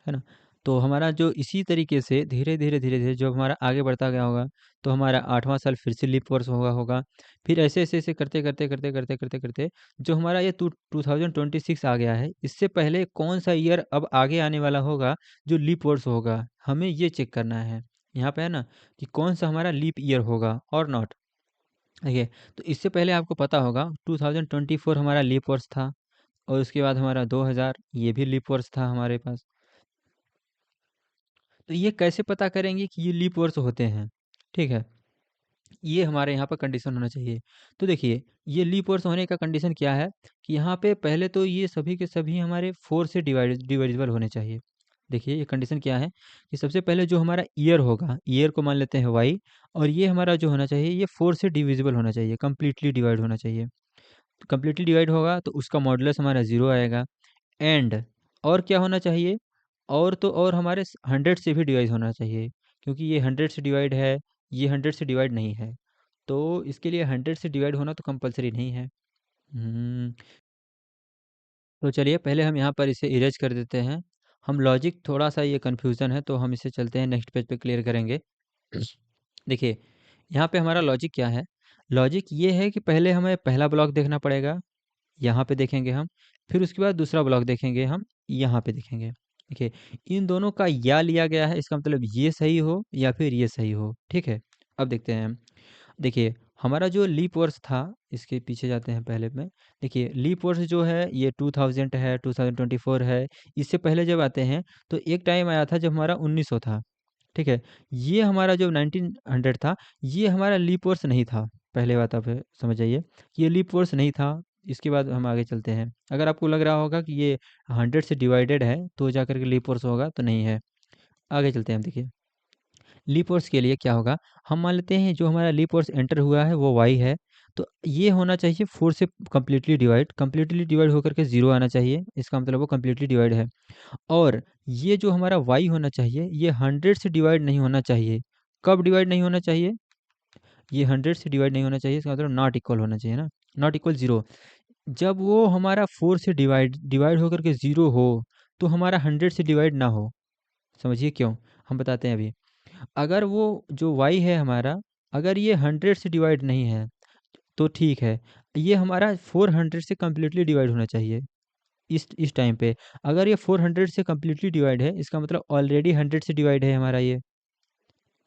है ना? तो हमारा जो इसी तरीके से धीरे धीरे जब हमारा आगे बढ़ता गया होगा, तो हमारा 8वां साल फिर से लीप वर्ष होगा। फिर ऐसे करते करते जो हमारा ये 2026 आ गया है, इससे पहले कौन सा ईयर अब आगे आने वाला होगा जो लीप वर्ष होगा, हमें ये चेक करना है। यहाँ पे है ना कि कौन सा हमारा लीप ईयर होगा और नॉट। देखिए तो इससे पहले आपको पता होगा 2024 हमारा लीप वर्ष था, और उसके बाद हमारा 2000 ये भी लीप वर्ष था हमारे पास। तो ये कैसे पता करेंगे कि ये लीप वर्ष होते हैं? ठीक है, ये हमारे यहाँ पर कंडीशन होना चाहिए। तो देखिए ये लीप वर्ष होने का कंडीशन क्या है कि यहाँ पे पहले तो ये सभी के सभी हमारे 4 से डिवाइजिबल होने चाहिए। देखिए ये कंडीशन क्या है कि सबसे पहले जो हमारा ईयर होगा, ईयर को मान लेते हैं वाई, और ये हमारा जो होना चाहिए ये 4 से डिविजिबल होना चाहिए, कंप्लीटली डिवाइड होना चाहिए। तो कंप्लीटली डिवाइड होगा तो उसका मॉडुलस हमारा 0 आएगा। एंड और क्या होना चाहिए, और तो और हमारे 100 से भी डिवाइड होना चाहिए, क्योंकि ये 100 से डिवाइड है, ये 100 से डिवाइड नहीं है, तो इसके लिए 100 से डिवाइड होना तो कंपलसरी नहीं है। हम्म, तो चलिए पहले हम यहाँ पर इसे इरेज कर देते हैं। हम लॉजिक थोड़ा सा ये कन्फ्यूज़न है, तो हम इसे चलते हैं नेक्स्ट पेज पे क्लियर करेंगे। देखिए यहाँ पे हमारा लॉजिक क्या है, लॉजिक ये है कि पहले हमें पहला ब्लॉक देखना पड़ेगा, यहाँ पे देखेंगे हम, फिर उसके बाद दूसरा ब्लॉक देखेंगे हम, यहाँ पे देखेंगे। देखिए इन दोनों का या लिया गया है, इसका मतलब ये सही हो या फिर ये सही हो। ठीक है, अब देखते हैं हम। देखिए हमारा जो लीप वर्ष था, इसके पीछे जाते हैं पहले में। देखिए लीप वर्ष जो है ये 2000 है, 2024 है। इससे पहले जब आते हैं तो एक टाइम आया था जब हमारा 1900 था। ठीक है, ये हमारा जो 1900 था, ये हमारा लीप वर्ष नहीं था। पहले बात आप समझ जाइए कि ये लीप वर्ष नहीं था। इसके बाद हम आगे चलते हैं। अगर आपको लग रहा होगा कि ये 100 से डिवाइडेड है तो जा करके लीप वर्ष होगा, तो नहीं है। आगे चलते हैं हम। देखिए लीप वर्ष के लिए क्या होगा, हम मान लेते हैं जो हमारा लीप वर्ष एंटर हुआ है वो वाई है, तो ये होना चाहिए 4 से कंप्लीटली डिवाइड होकर के 0 आना चाहिए, इसका मतलब वो कंप्लीटली डिवाइड है। और ये जो हमारा वाई होना चाहिए ये 100 से डिवाइड नहीं होना चाहिए। कब डिवाइड नहीं होना चाहिए, ये 100 से डिवाइड नहीं होना चाहिए, इसका मतलब नॉट इक्वल होना चाहिए ना, नॉट इक्वल 0। जब वो हमारा 4 से डिवाइड डिवाइड होकर के 0 हो, तो हमारा 100 से डिवाइड ना हो। समझिए क्यों, हम बताते हैं अभी। अगर वो जो y है हमारा, अगर ये 100 से डिवाइड नहीं है तो ठीक है, ये हमारा 400 से कम्प्लीटली डिवाइड होना चाहिए इस टाइम पे। अगर ये 400 से कम्प्लीटली डिवाइड है, इसका मतलब ऑलरेडी 100 से डिवाइड है हमारा ये।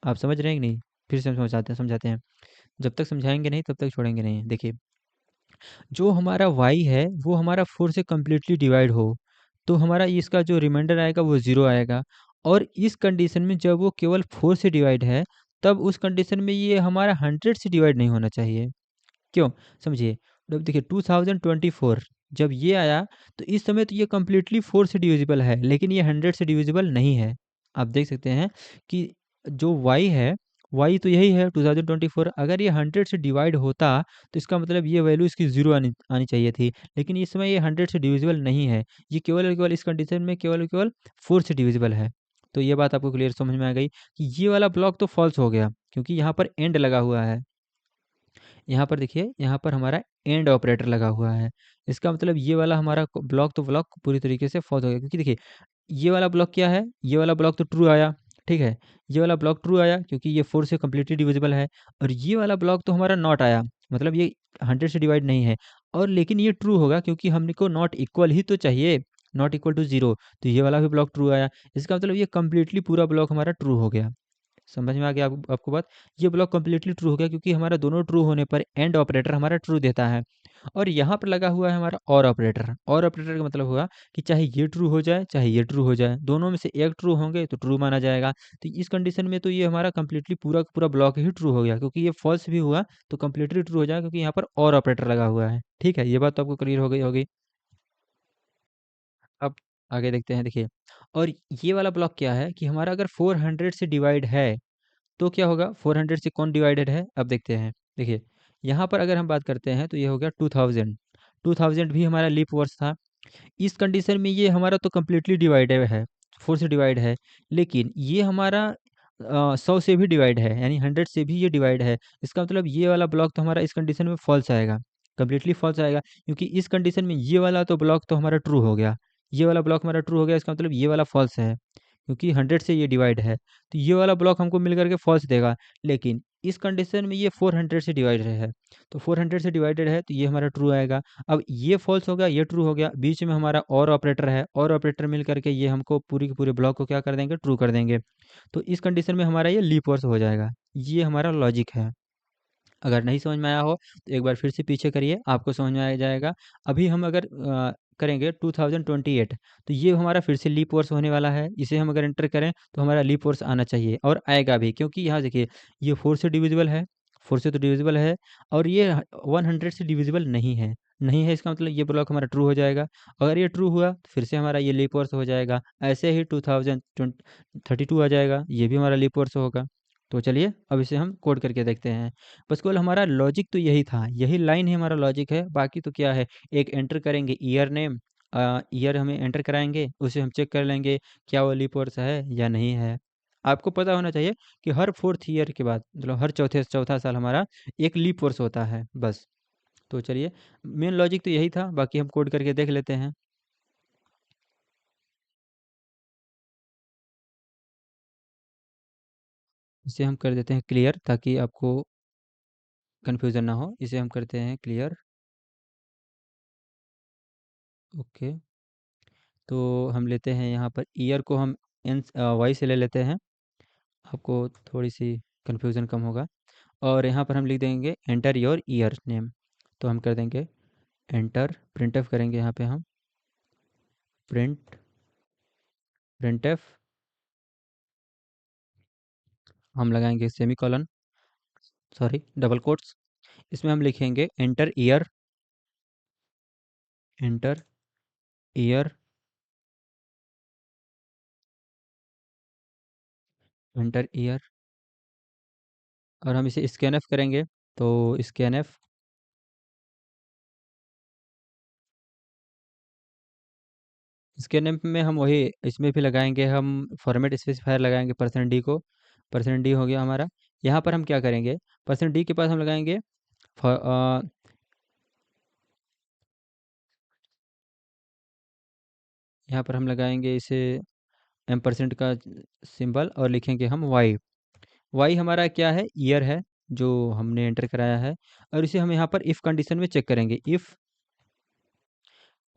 आप समझ रहे हैं कि नहीं? फिर से हम समझाते हैं। जब तक समझाएंगे नहीं तब तक छोड़ेंगे नहीं। देखिए जो हमारा y है वो हमारा 4 से कम्प्लीटली डिवाइड हो, तो हमारा इसका जो रिमाइंडर आएगा वो 0 आएगा। और इस कंडीशन में जब वो केवल 4 से डिवाइड है, तब उस कंडीशन में ये हमारा 100 से डिवाइड नहीं होना चाहिए। क्यों? समझिए, अब देखिए 2024 जब ये आया, तो इस समय तो ये कंप्लीटली 4 से डिविजिबल है, लेकिन ये 100 से डिविजिबल नहीं है। आप देख सकते हैं कि जो y है, y तो यही है 2024, अगर ये 100 से डिवाइड होता तो इसका मतलब ये वैल्यू इसकी 0 आनी आनी चाहिए थी, लेकिन इस समय ये 100 से डिविजिबल नहीं है। ये केवल और केवल इस कंडीशन में केवल और केवल 4 से डिविजिबल है। तो ये बात आपको क्लियर समझ में आ गई कि ये वाला ब्लॉक तो फॉल्स हो गया, क्योंकि यहाँ पर एंड लगा हुआ है। यहाँ पर देखिए, यहाँ पर हमारा एंड ऑपरेटर लगा हुआ है। इसका मतलब ये वाला हमारा ब्लॉक पूरी तरीके से फॉल्स हो गया, क्योंकि देखिए ये वाला ब्लॉक क्या है, ये वाला ब्लॉक तो ट्रू आया। ठीक है, ये वाला ब्लॉक ट्रू आया क्योंकि ये 4 से कम्प्लीटली डिविजिबल है, और ये वाला ब्लॉक तो हमारा नॉट आया, मतलब ये 100 से डिवाइड नहीं है। और लेकिन ये ट्रू होगा क्योंकि हमने को नॉट इक्वल ही तो चाहिए, नॉट इक्वल टू 0, तो ये वाला भी ब्लॉक ट्रू आया। इसका मतलब ये कम्प्लीटली पूरा ब्लॉक हमारा ट्रू हो गया। समझ में आ गया आपको बात? ये ब्लॉक कम्प्लीटली ट्रू हो गया क्योंकि हमारा दोनों ट्रू होने पर एंड ऑपरेटर हमारा ट्रू देता है। और यहाँ पर लगा हुआ है हमारा और ऑपरेटर। और ऑपरेटर का मतलब हुआ कि चाहे ये ट्रू हो जाए चाहे ये ट्रू हो जाए, दोनों में से एक ट्रू होंगे तो ट्रू माना जाएगा। तो इस कंडीशन में तो ये हमारा कम्प्लीटली पूरा का पूरा ब्लॉक ही ट्रू हो गया, क्योंकि ये फॉल्स भी हुआ तो कम्प्लीटली ट्रू हो जाएगा क्योंकि यहाँ पर और ऑपरेटर लगा हुआ है। ठीक है, ये बात तो आपको क्लियर हो गई होगी। अब आगे देखते हैं, देखिए। और ये वाला ब्लॉक क्या है कि हमारा अगर 400 से डिवाइड है तो क्या होगा, 400 से कौन डिवाइडेड है, अब देखते हैं। देखिए, यहाँ पर अगर हम बात करते हैं तो ये हो गया 2000। 2000 भी हमारा लीप वर्ष था। इस कंडीशन में ये हमारा तो कम्प्लीटली डिवाइडेड है, 4 से डिवाइड है। लेकिन ये हमारा 100 से भी डिवाइड है, यानी 100 से भी ये डिवाइड है। इसका मतलब ये वाला ब्लॉक तो हमारा इस कंडीशन में फॉल्स आएगा, कम्प्लीटली फॉल्स आएगा, क्योंकि इस कंडीशन में ये वाला तो ब्लॉक तो हमारा ट्रू हो गया। ये वाला ब्लॉक हमारा ट्रू हो गया, इसका मतलब ये वाला फॉल्स है क्योंकि 100 से ये डिवाइड है, तो ये वाला ब्लॉक हमको मिल करके फॉल्स देगा। लेकिन इस कंडीशन में ये 400 से डिवाइडेड है, तो 400 से डिवाइडेड है तो ये हमारा ट्रू आएगा। अब ये फॉल्स हो गया, ये ट्रू हो गया, बीच में हमारा और ऑपरेटर है, और ऑपरेटर मिल करके ये हमको पूरी के पूरे ब्लॉक को क्या कर देंगे, ट्रू कर देंगे। तो इस कंडीशन में हमारा ये लीप वर्ष हो जाएगा। ये हमारा लॉजिक है। अगर नहीं समझ में आया हो तो एक बार फिर से पीछे करिए, आपको समझ में आ जाएगा। अभी हम अगर करेंगे 2028, तो ये हमारा फिर से लीप वर्ष होने वाला है। इसे हम अगर एंटर करें तो हमारा लीप वर्ष आना चाहिए, और आएगा भी, क्योंकि यहाँ देखिए ये 4 से डिविजिबल है, 4 से तो डिविजिबल है, और ये 100 से डिविजिबल नहीं है। नहीं है, इसका मतलब ये ब्लॉक हमारा ट्रू हो जाएगा। अगर ये ट्रू हुआ तो फिर से हमारा ये लीप वर्ष हो जाएगा। ऐसे ही 2032 आ जाएगा, ये भी हमारा लीप वर्ष होगा। तो चलिए अब इसे हम कोड करके देखते हैं। बस केवल हमारा लॉजिक तो यही था, यही लाइन ही हमारा लॉजिक है। बाकी तो क्या है, एक एंटर करेंगे ईयर नेम, ईयर हमें एंटर कराएंगे, उसे हम चेक कर लेंगे क्या वो लीप वर्ष है या नहीं है। आपको पता होना चाहिए कि हर 4th ईयर के बाद, मतलब हर चौथा साल हमारा एक लीप वर्ष होता है, बस। तो चलिए, मेन लॉजिक तो यही था, बाकी हम कोड करके देख लेते हैं। इसे हम कर देते हैं क्लियर, ताकि आपको कन्फ्यूज़न ना हो। इसे हम करते हैं क्लियर। ओके, तो हम लेते हैं यहाँ पर ईयर को हम एन वाई से ले लेते हैं, आपको थोड़ी सी कन्फ्यूज़न कम होगा। और यहाँ पर हम लिख देंगे एंटर योर ईयर नेम, तो हम कर देंगे एंटर, प्रिंट एफ करेंगे यहाँ पे हम, प्रिंट एफ, हम लगाएंगे semi colon, sorry double quotes. इसमें हम लिखेंगे enter year, enter year, enter year, और हम इसे स्कैन एफ करेंगे, तो स्कैन एफ, स्कैन एफ में हम वही इसमें भी लगाएंगे, हम फॉर्मेट स्पेसिफायर लगाएंगे परसेंट डी को। परसेंट डी हो गया हमारा। यहाँ पर हम क्या करेंगे, परसेंट डी के पास हम लगाएंगे यहाँ पर हम लगाएंगे इसे एम परसेंट का सिंबल, और लिखेंगे हम वाई। वाई हमारा क्या है, ईयर है जो हमने एंटर कराया है। और इसे हम यहाँ पर इफ़ कंडीशन में चेक करेंगे, इफ़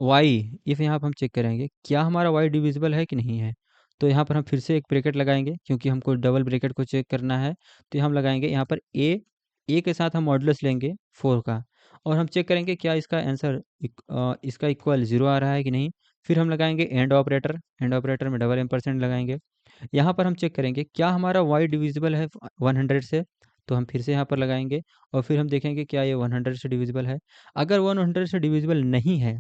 वाई, इफ़ यहाँ पर हम चेक करेंगे क्या हमारा वाई डिविजिबल है कि नहीं है। तो यहाँ पर हम फिर से एक ब्रैकेट लगाएंगे क्योंकि हमको डबल ब्रैकेट को चेक करना है। तो हम लगाएंगे यहाँ पर ए के साथ हम मॉडुलस लेंगे 4 का, और हम चेक करेंगे क्या इसका आंसर इसका इक्वल 0 आ रहा है कि नहीं। फिर हम लगाएंगे एंड ऑपरेटर, एंड ऑपरेटर में डबल एम्परसेंट लगाएंगे। यहाँ पर हम चेक करेंगे क्या हमारा वाई डिविजिबल है 100 से, तो हम फिर से यहाँ पर लगाएंगे, और फिर हम देखेंगे क्या ये 100 से डिविजिबल है। अगर 100 से डिविजिबल नहीं है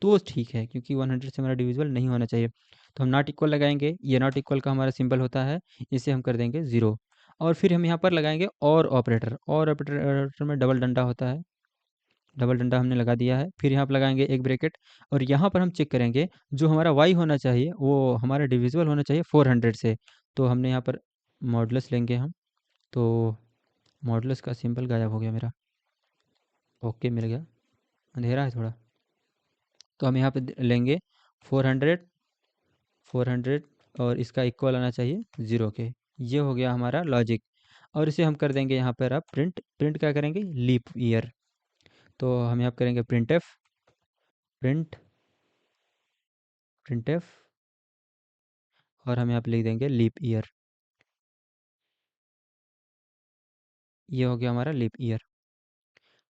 तो ठीक है, क्योंकि 100 से हमारा डिविजिबल नहीं होना चाहिए। तो हम नॉट इक्वल लगाएंगे, ये नॉट इक्वल का हमारा सिंबल होता है, इसे हम कर देंगे 0। और फिर हम यहाँ पर लगाएंगे और ऑपरेटर, और ऑपरेटर में डबल डंडा होता है, डबल डंडा हमने लगा दिया है। फिर यहाँ पर लगाएंगे एक ब्रैकेट, और यहाँ पर हम चेक करेंगे जो हमारा वाई होना चाहिए वो हमारा डिविजिबल होना चाहिए 400 से। तो हमने यहाँ पर मॉडुलस लेंगे हम, तो मॉडुलस का सिंबल गायब हो गया मेरा। ओके, मिल गया, अंधेरा है थोड़ा। तो हम यहाँ पे लेंगे 400, 400, और इसका इक्वल आना चाहिए 0 के। ये हो गया हमारा लॉजिक। और इसे हम कर देंगे यहाँ पर अब प्रिंट। प्रिंट क्या करेंगे, लीप ईयर। तो हम यहाँ करेंगे print F, print print F, और हम यहाँ पे लिख देंगे लीप ईयर। ये हो गया हमारा लीप ईयर।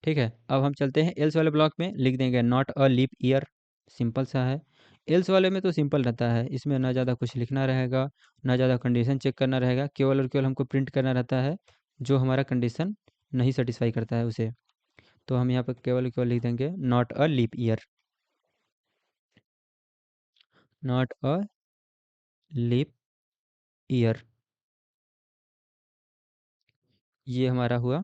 ठीक है, अब हम चलते हैं एल्स वाले ब्लॉक में, लिख देंगे not a leap year. Simple सा है। एल्स वाले में तो सिंपल रहता है, इसमें ना ज़्यादा कुछ लिखना रहेगा, ना ज़्यादा कंडीशन चेक करना रहेगा, केवल और केवल हमको प्रिंट करना रहता है जो हमारा कंडीशन नहीं सेटिस्फाई करता है उसे। तो हम यहाँ पर केवल केवल लिख देंगे not a leap year, not a leap year. ये हमारा हुआ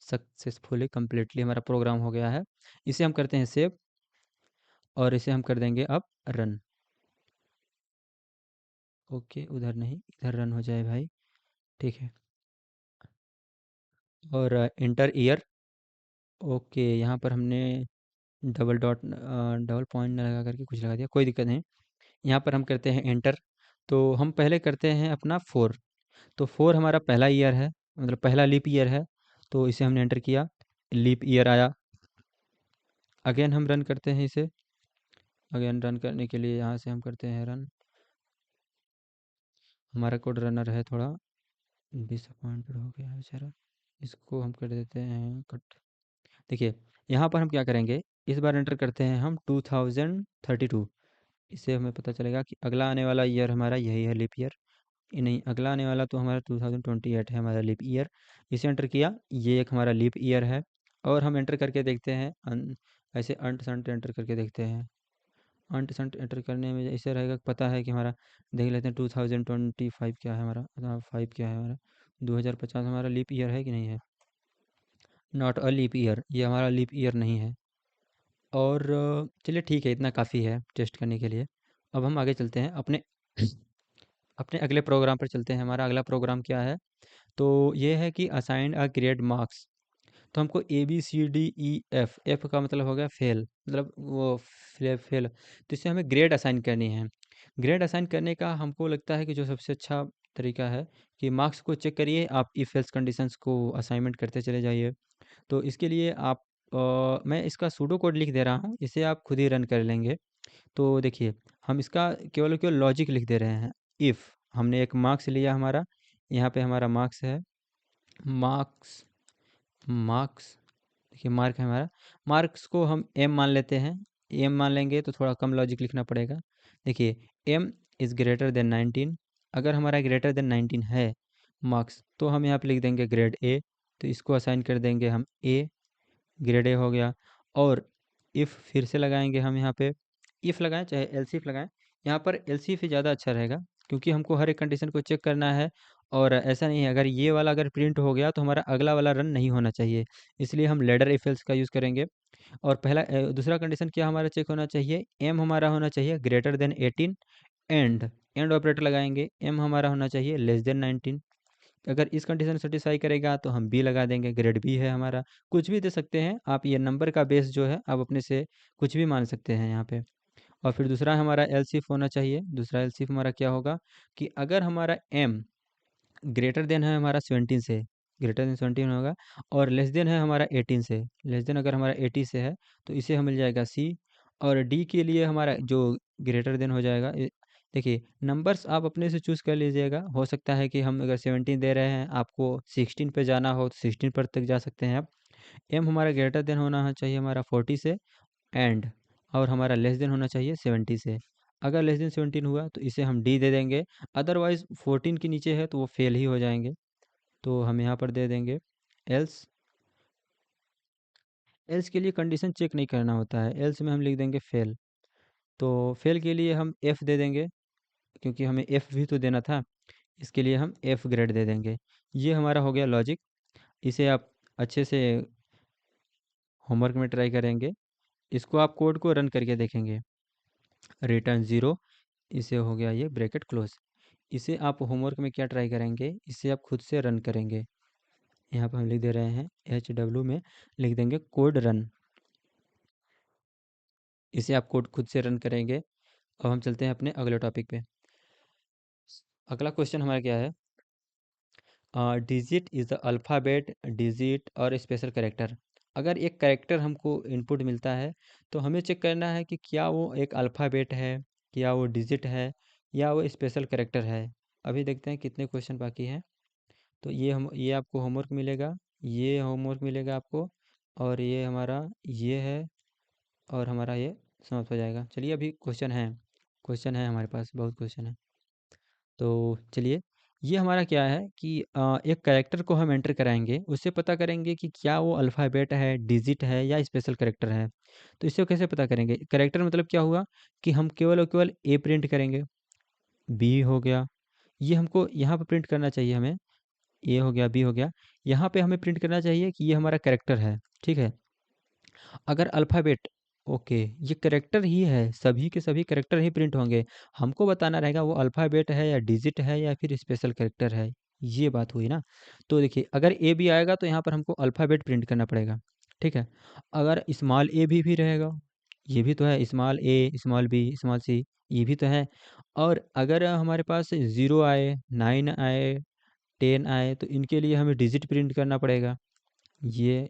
सक्सेसफुली, कम्प्लीटली हमारा प्रोग्राम हो गया है। इसे हम करते हैं सेव, और इसे हम कर देंगे अब रन। ओके, उधर नहीं, इधर रन हो जाए भाई। ठीक है, और इंटर ईयर। ओके, यहाँ पर हमने डबल डॉट डबल पॉइंट न लगा करके कुछ लगा दिया, कोई दिक्कत नहीं। यहाँ पर हम करते हैं एंटर। तो हम पहले करते हैं अपना 4। तो 4 हमारा पहला ईयर है, मतलब पहला लीप ईयर है। तो इसे हमने एंटर किया, लीप ईयर आया। अगेन हम रन करते हैं इसे। अगेन रन करने के लिए यहाँ से हम करते हैं रन। हमारा कोड रनर है थोड़ा डिसअपॉइंटेड हो गया है बेचारा, इसको हम कर देते हैं कट। देखिए, यहाँ पर हम क्या करेंगे, इस बार एंटर करते हैं हम 2032। इससे हमें पता चलेगा कि अगला आने वाला ईयर हमारा यही है लीप ईयर। नहीं, अगला आने वाला तो हमारा 2028 है हमारा लीप ईयर। इसे एंटर किया, ये एक हमारा लीप ईयर है। और हम एंटर करके देखते हैं ऐसे अंट संट एंटर करके देखते हैं। अंट संट एंटर करने में ऐसे रहेगा, पता है कि हमारा, देख लेते हैं 2025 क्या है हमारा, 5 क्या है हमारा, 2050 हमारा लीप ईयर है कि नहीं है। नॉट अ लीप ईयर, ये हमारा लीप ईयर नहीं है। और चलिए ठीक है, इतना काफ़ी है टेस्ट करने के लिए। अब हम आगे चलते हैं अपने अपने अगले प्रोग्राम पर चलते हैं। हमारा अगला प्रोग्राम क्या है, तो ये है कि असाइन अ ग्रेड मार्क्स। तो हमको A B C D E F, F का मतलब हो गया फेल, मतलब वो फेल। तो इससे हमें ग्रेड असाइन करनी है। ग्रेड असाइन करने का हमको लगता है कि जो सबसे अच्छा तरीका है कि मार्क्स को चेक करिए, आप इफ एल्स कंडीशंस को असाइनमेंट करते चले जाइए। तो इसके लिए आप मैं इसका सूडो कोड लिख दे रहा हूँ, इसे आप खुद ही रन कर लेंगे। तो देखिए, हम इसका केवल केवल लॉजिक लिख दे रहे हैं। इफ़ हमने एक मार्क्स लिया हमारा, यहाँ पे हमारा मार्क्स है, मार्क्स मार्क्स देखिए मार्क है हमारा। मार्क्स को हम एम मान लेते हैं। एम मान लेंगे तो थोड़ा कम लॉजिक लिखना पड़ेगा। देखिए, एम इज़ ग्रेटर देन 19। अगर हमारा ग्रेटर देन 19 है मार्क्स, तो हम यहाँ पे लिख देंगे ग्रेड ए। तो इसको असाइन कर देंगे हम ए, ग्रेड ए हो गया। और इफ़ फिर से लगाएंगे हम यहाँ पे, इफ़ लगाएं चाहे एल्स इफ लगाएं, यहाँ पर एल्स इफ ही ज़्यादा अच्छा रहेगा, क्योंकि हमको हर एक कंडीशन को चेक करना है। और ऐसा नहीं है, अगर ये वाला अगर प्रिंट हो गया तो हमारा अगला वाला रन नहीं होना चाहिए, इसलिए हम लेडर इफ एल्स का यूज़ करेंगे। और दूसरा कंडीशन क्या हमारा चेक होना चाहिए, एम हमारा होना चाहिए greater than 18। And and operator लगाएंगे, एम हमारा होना चाहिए लेस देन 19। अगर इस कंडीशन सेटिस्फाई करेगा तो हम बी लगा देंगे, ग्रेड बी है हमारा। कुछ भी दे सकते हैं आप, ये नंबर का बेस जो है आप अपने से कुछ भी मान सकते हैं यहाँ पे। और फिर दूसरा हमारा एलसीफ होना चाहिए। दूसरा एलसीफ हमारा क्या होगा कि अगर हमारा एम ग्रेटर देन है हमारा 17 से, ग्रेटर देन 17 होगा, और लेस देन है हमारा 18 से, लेस देन अगर हमारा 80 से है तो इसे हम मिल जाएगा सी। और डी के लिए हमारा जो ग्रेटर देन हो जाएगा, देखिए नंबर्स आप अपने से चूज़ कर लीजिएगा। हो सकता है कि हम अगर 17 दे रहे हैं, आपको 16 पे जाना हो तो 16 पर तक जा सकते हैं आप। एम हमारा ग्रेटर देन होना चाहिए हमारा 40 से, एंड और हमारा लेस देन होना चाहिए 70 से। अगर लेस देन 17 हुआ तो इसे हम डी दे देंगे, अदरवाइज 14 के नीचे है तो वो फेल ही हो जाएंगे। तो हम यहाँ पर दे देंगे एल्स। एल्स के लिए कंडीशन चेक नहीं करना होता है, एल्स में हम लिख देंगे फेल। तो फेल के लिए हम एफ़ दे देंगे, क्योंकि हमें एफ़ भी तो देना था, इसके लिए हम एफ़ ग्रेड दे देंगे। ये हमारा हो गया लॉजिक। इसे आप अच्छे से होमवर्क में ट्राई करेंगे। इसको आप कोड को रन करके देखेंगे, रिटर्न ज़ीरो, इसे हो गया ये ब्रैकेट क्लोज। इसे आप होमवर्क में क्या ट्राई करेंगे, इसे आप खुद से रन करेंगे। यहाँ पर हम लिख दे रहे हैं HW में लिख देंगे कोड रन। इसे आप कोड खुद से रन करेंगे। अब हम चलते हैं अपने अगले टॉपिक पे। अगला क्वेश्चन हमारा क्या है, digit is the alphabet, digit और स्पेशल कैरेक्टर। अगर एक कैरेक्टर हमको इनपुट मिलता है तो हमें चेक करना है कि क्या वो एक अल्फ़ाबेट है, क्या वो डिजिट है, या वो स्पेशल कैरेक्टर है। अभी देखते हैं कितने क्वेश्चन बाकी हैं। तो ये आपको होमवर्क मिलेगा, ये होमवर्क मिलेगा आपको, और ये हमारा ये है, और हमारा ये समाप्त हो जाएगा। चलिए अभी क्वेश्चन है हमारे पास, बहुत क्वेश्चन है। तो चलिए, ये हमारा क्या है कि एक कैरेक्टर को हम एंटर कराएंगे, उससे पता करेंगे कि क्या वो अल्फ़ाबेट है, डिजिट है, या स्पेशल कैरेक्टर है। तो इससे कैसे पता करेंगे? कैरेक्टर मतलब क्या हुआ कि हम केवल और केवल ए प्रिंट करेंगे, बी हो गया, ये हमको यहाँ पे प्रिंट करना चाहिए हमें, ए हो गया, बी हो गया। यहाँ पे हमें प्रिंट करना चाहिए कि ये हमारा कैरेक्टर है, ठीक है। अगर अल्फ़ाबेट, ओके, ये कैरेक्टर ही है, सभी के सभी कैरेक्टर ही प्रिंट होंगे। हमको बताना रहेगा वो अल्फ़ाबेट है या डिजिट है या फिर स्पेशल कैरेक्टर है, ये बात हुई ना। तो देखिए, अगर ए भी आएगा तो यहाँ पर हमको अल्फ़ाबेट प्रिंट करना पड़ेगा, ठीक है। अगर स्मॉल ए भी रहेगा, ये भी तो है, स्मॉल ए, स्मॉल बी, स्मॉल सी, ये भी तो है। और अगर हमारे पास 0 आए, 9 आए, 10 आए, तो इनके लिए हमें डिजिट प्रिंट करना पड़ेगा, ये।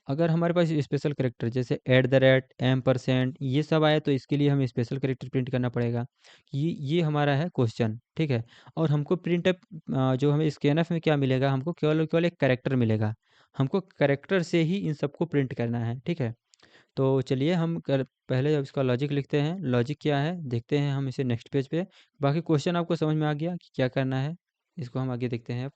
अगर हमारे पास स्पेशल कैरेक्टर जैसे एट द रेट, एम परसेंट, ये सब आए, तो इसके लिए हमें स्पेशल कैरेक्टर प्रिंट करना पड़ेगा। ये हमारा है क्वेश्चन, ठीक है। और हमको प्रिंट जो हमें स्कैनफ में क्या मिलेगा, हमको केवल और केवल एक कैरेक्टर मिलेगा। हमको कैरेक्टर से ही इन सबको प्रिंट करना है, ठीक है। तो चलिए पहले अब इसका लॉजिक लिखते हैं। लॉजिक क्या है देखते हैं हम इसे नेक्स्ट पेज पे। बाकी क्वेश्चन आपको समझ में आ गया कि क्या करना है, इसको हम आगे देखते हैं अब।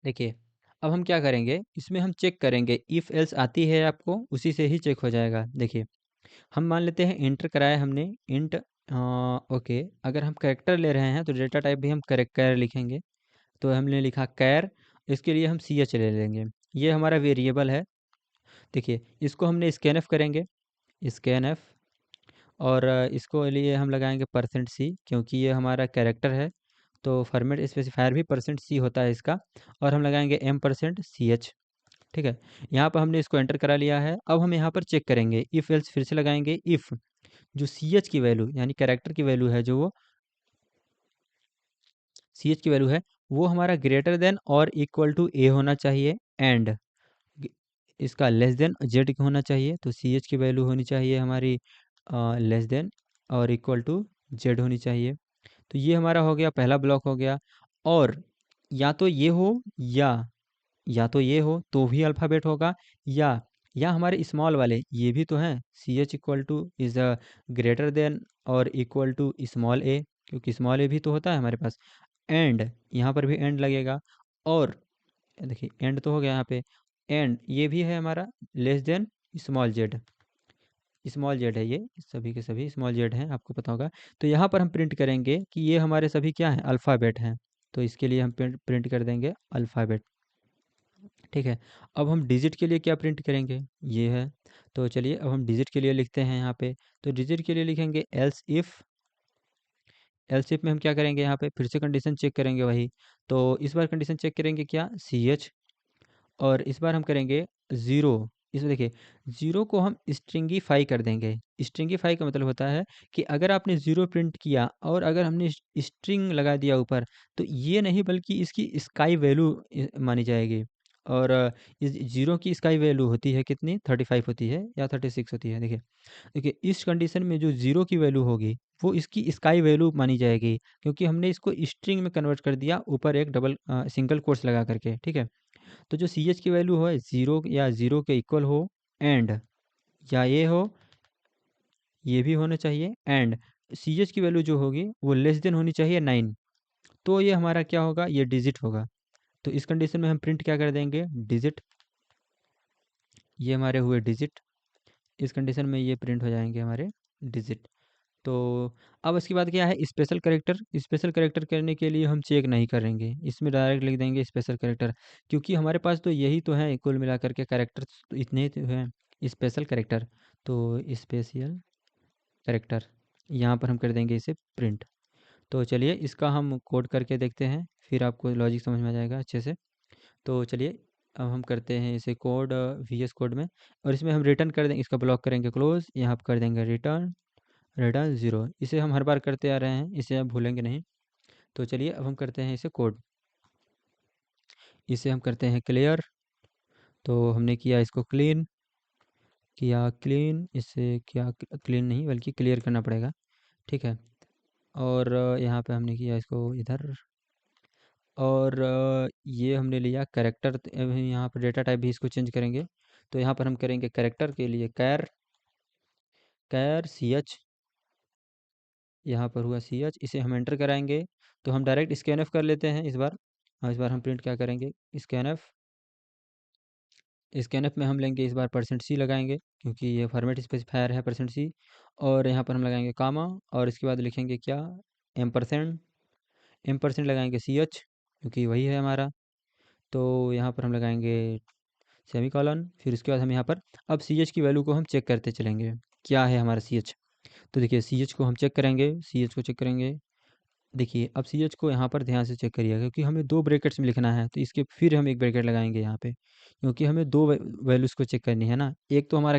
देखिए, अब हम क्या करेंगे, इसमें हम चेक करेंगे, इफ़ एल्स आती है आपको, उसी से ही चेक हो जाएगा। देखिए, हम मान लेते हैं इंटर कराया हमने, इंट ओके, अगर हम कैरेक्टर ले रहे हैं तो डेटा टाइप भी हम कैर लिखेंगे। तो हमने लिखा कैर, इसके लिए हम सी एच ले लेंगे, ये हमारा वेरिएबल है। देखिए, इसको हमने स्कैन करेंगे, स्कैन एफ, और इसको लिए हम लगाएंगे परसेंट सी, क्योंकि ये हमारा कैरेक्टर है। तो फॉर्मेट स्पेसिफायर भी परसेंट सी होता है इसका, और हम लगाएंगे एम परसेंट सी एच, ठीक है। यहाँ पर हमने इसको एंटर करा लिया है। अब हम यहाँ पर चेक करेंगे, इफ़ एल्स फिर से लगाएंगे, इफ़ जो सी एच की वैल्यू यानी कैरेक्टर की वैल्यू है, जो वो सी एच की वैल्यू है, वो हमारा ग्रेटर देन और इक्वल टू ए होना चाहिए, एंड इसका लेस देन जेड होना चाहिए। तो सी एच की वैल्यू होनी चाहिए हमारी लेस देन और इक्वल टू जेड होनी चाहिए। तो ये हमारा हो गया, पहला ब्लॉक हो गया। और या तो ये हो, या या तो ये हो तो भी अल्फ़ाबेट होगा, या हमारे स्मॉल वाले ये भी तो हैं, C H equal to is greater than और इक्वल टू स्मॉल ए, क्योंकि स्मॉल ए भी तो होता है हमारे पास। एंड यहाँ पर भी एंड लगेगा। और देखिए, एंड तो हो गया यहाँ पे, एंड ये भी है हमारा less than small Z, small Z है, ये सभी के सभी स्मॉल जेड हैं, आपको पता होगा। तो यहाँ पर हम प्रिंट करेंगे कि ये हमारे सभी क्या हैं, अल्फ़ाबेट हैं। तो इसके लिए हम प्रिंट कर देंगे अल्फ़ाबेट, ठीक है। अब हम डिजिट के लिए क्या प्रिंट करेंगे, ये है। तो चलिए अब हम डिजिट के लिए लिखते हैं यहाँ पे। तो डिजिट के लिए लिखेंगे एल्स इफ़, एल्स इफ में हम क्या करेंगे, यहाँ पे फिर से कंडीशन चेक करेंगे वही। तो इस बार कंडीशन चेक करेंगे क्या, सी एच, और इस बार हम करेंगे ज़ीरो। इसमें देखिए, ज़ीरो को हम स्ट्रिंगीफाई कर देंगे। स्ट्रिंगीफाई का मतलब होता है कि अगर आपने ज़ीरो प्रिंट किया और अगर हमने स्ट्रिंग लगा दिया ऊपर, तो ये नहीं बल्कि इसकी स्काई वैल्यू मानी जाएगी। और इस ज़ीरो की स्काई वैल्यू होती है कितनी, 35 होती है या 36 होती है। देखिए, देखिए इस कंडीशन में जो ज़ीरो की वैल्यू होगी वो इसकी स्काई वैल्यू मानी जाएगी, क्योंकि हमने इसको स्ट्रिंग में कन्वर्ट कर दिया ऊपर एक सिंगल कोट्स लगा करके, ठीक है। तो जो सी एच की वैल्यू हो ज़ीरो या ज़ीरो के इक्वल हो, एंड या ये हो, ये भी होना चाहिए, एंड सी एच की वैल्यू जो होगी वो लेस देन होनी चाहिए 9। तो ये हमारा क्या होगा, ये डिजिट होगा। तो इस कंडीशन में हम प्रिंट क्या कर देंगे, डिजिट, ये हमारे हुए डिजिट। इस कंडीशन में ये प्रिंट हो जाएंगे हमारे डिजिट। तो अब इसके बाद क्या है, स्पेशल कैरेक्टर। स्पेशल कैरेक्टर करने के लिए हम चेक नहीं करेंगे, इसमें डायरेक्ट लिख देंगे स्पेशल कैरेक्टर, क्योंकि हमारे पास तो यही तो है कुल मिलाकर के कैरेक्टर, तो इतने ही तो हैं स्पेशल कैरेक्टर। तो स्पेशल कैरेक्टर, यहाँ पर हम कर देंगे इसे प्रिंट। तो चलिए इसका हम कोड करके देखते हैं, फिर आपको लॉजिक समझ में आ जाएगा अच्छे से। तो चलिए अब हम करते हैं इसे कोड वी एस कोड में, और इसमें हम रिटर्न कर देंगे, इसका ब्लॉक करेंगे क्लोज, यहाँ पर कर देंगे रिटर्न, रिटर्न ज़ीरो। इसे हम हर बार करते आ रहे हैं, इसे आप भूलेंगे नहीं। तो चलिए अब हम करते हैं इसे कोड, इसे हम करते हैं क्लियर। तो हमने किया इसको क्लीन, किया क्लीन, इसे क्या क्लीन नहीं बल्कि क्लियर करना पड़ेगा, ठीक है। और यहाँ पे हमने किया इसको इधर, और ये हमने लिया कैरेक्टर। यहाँ पर डेटा टाइप भी इसको चेंज करेंगे, तो यहाँ पर हम करेंगे कैरेक्टर के लिए कैर, कैर सी एच, यहाँ पर हुआ सी एच, इसे हम एंटर कराएंगे। तो हम डायरेक्ट स्कैन एफ कर लेते हैं इस बार। इस बार हम प्रिंट क्या करेंगे, स्कैन एफ, स्कैन एफ में हम लेंगे इस बार परसेंट सी लगाएंगे, क्योंकि ये फॉर्मेट स्पेसिफायर है परसेंट सी। और यहाँ पर हम लगाएंगे कामा, और इसके बाद लिखेंगे क्या, एम परसेंट, एम परसेंट लगाएंगे सी एच, क्योंकि वही है हमारा। तो यहाँ पर हम लगाएंगे सेमी कॉलन, फिर उसके बाद हम यहाँ पर अब सी एच की वैल्यू को हम चेक करते चलेंगे, क्या है हमारा सी एच। तो देखिए सी एच को हम चेक करेंगे, सी एच को चेक करेंगे। देखिए अब सी एच को यहाँ पर ध्यान से चेक करिएगा, क्योंकि हमें दो ब्रैकेट्स में लिखना है, तो इसके फिर हम एक ब्रैकेट लगाएंगे यहाँ पे, क्योंकि हमें दो वैल्यूज़ को चेक करनी है ना, एक तो हमारा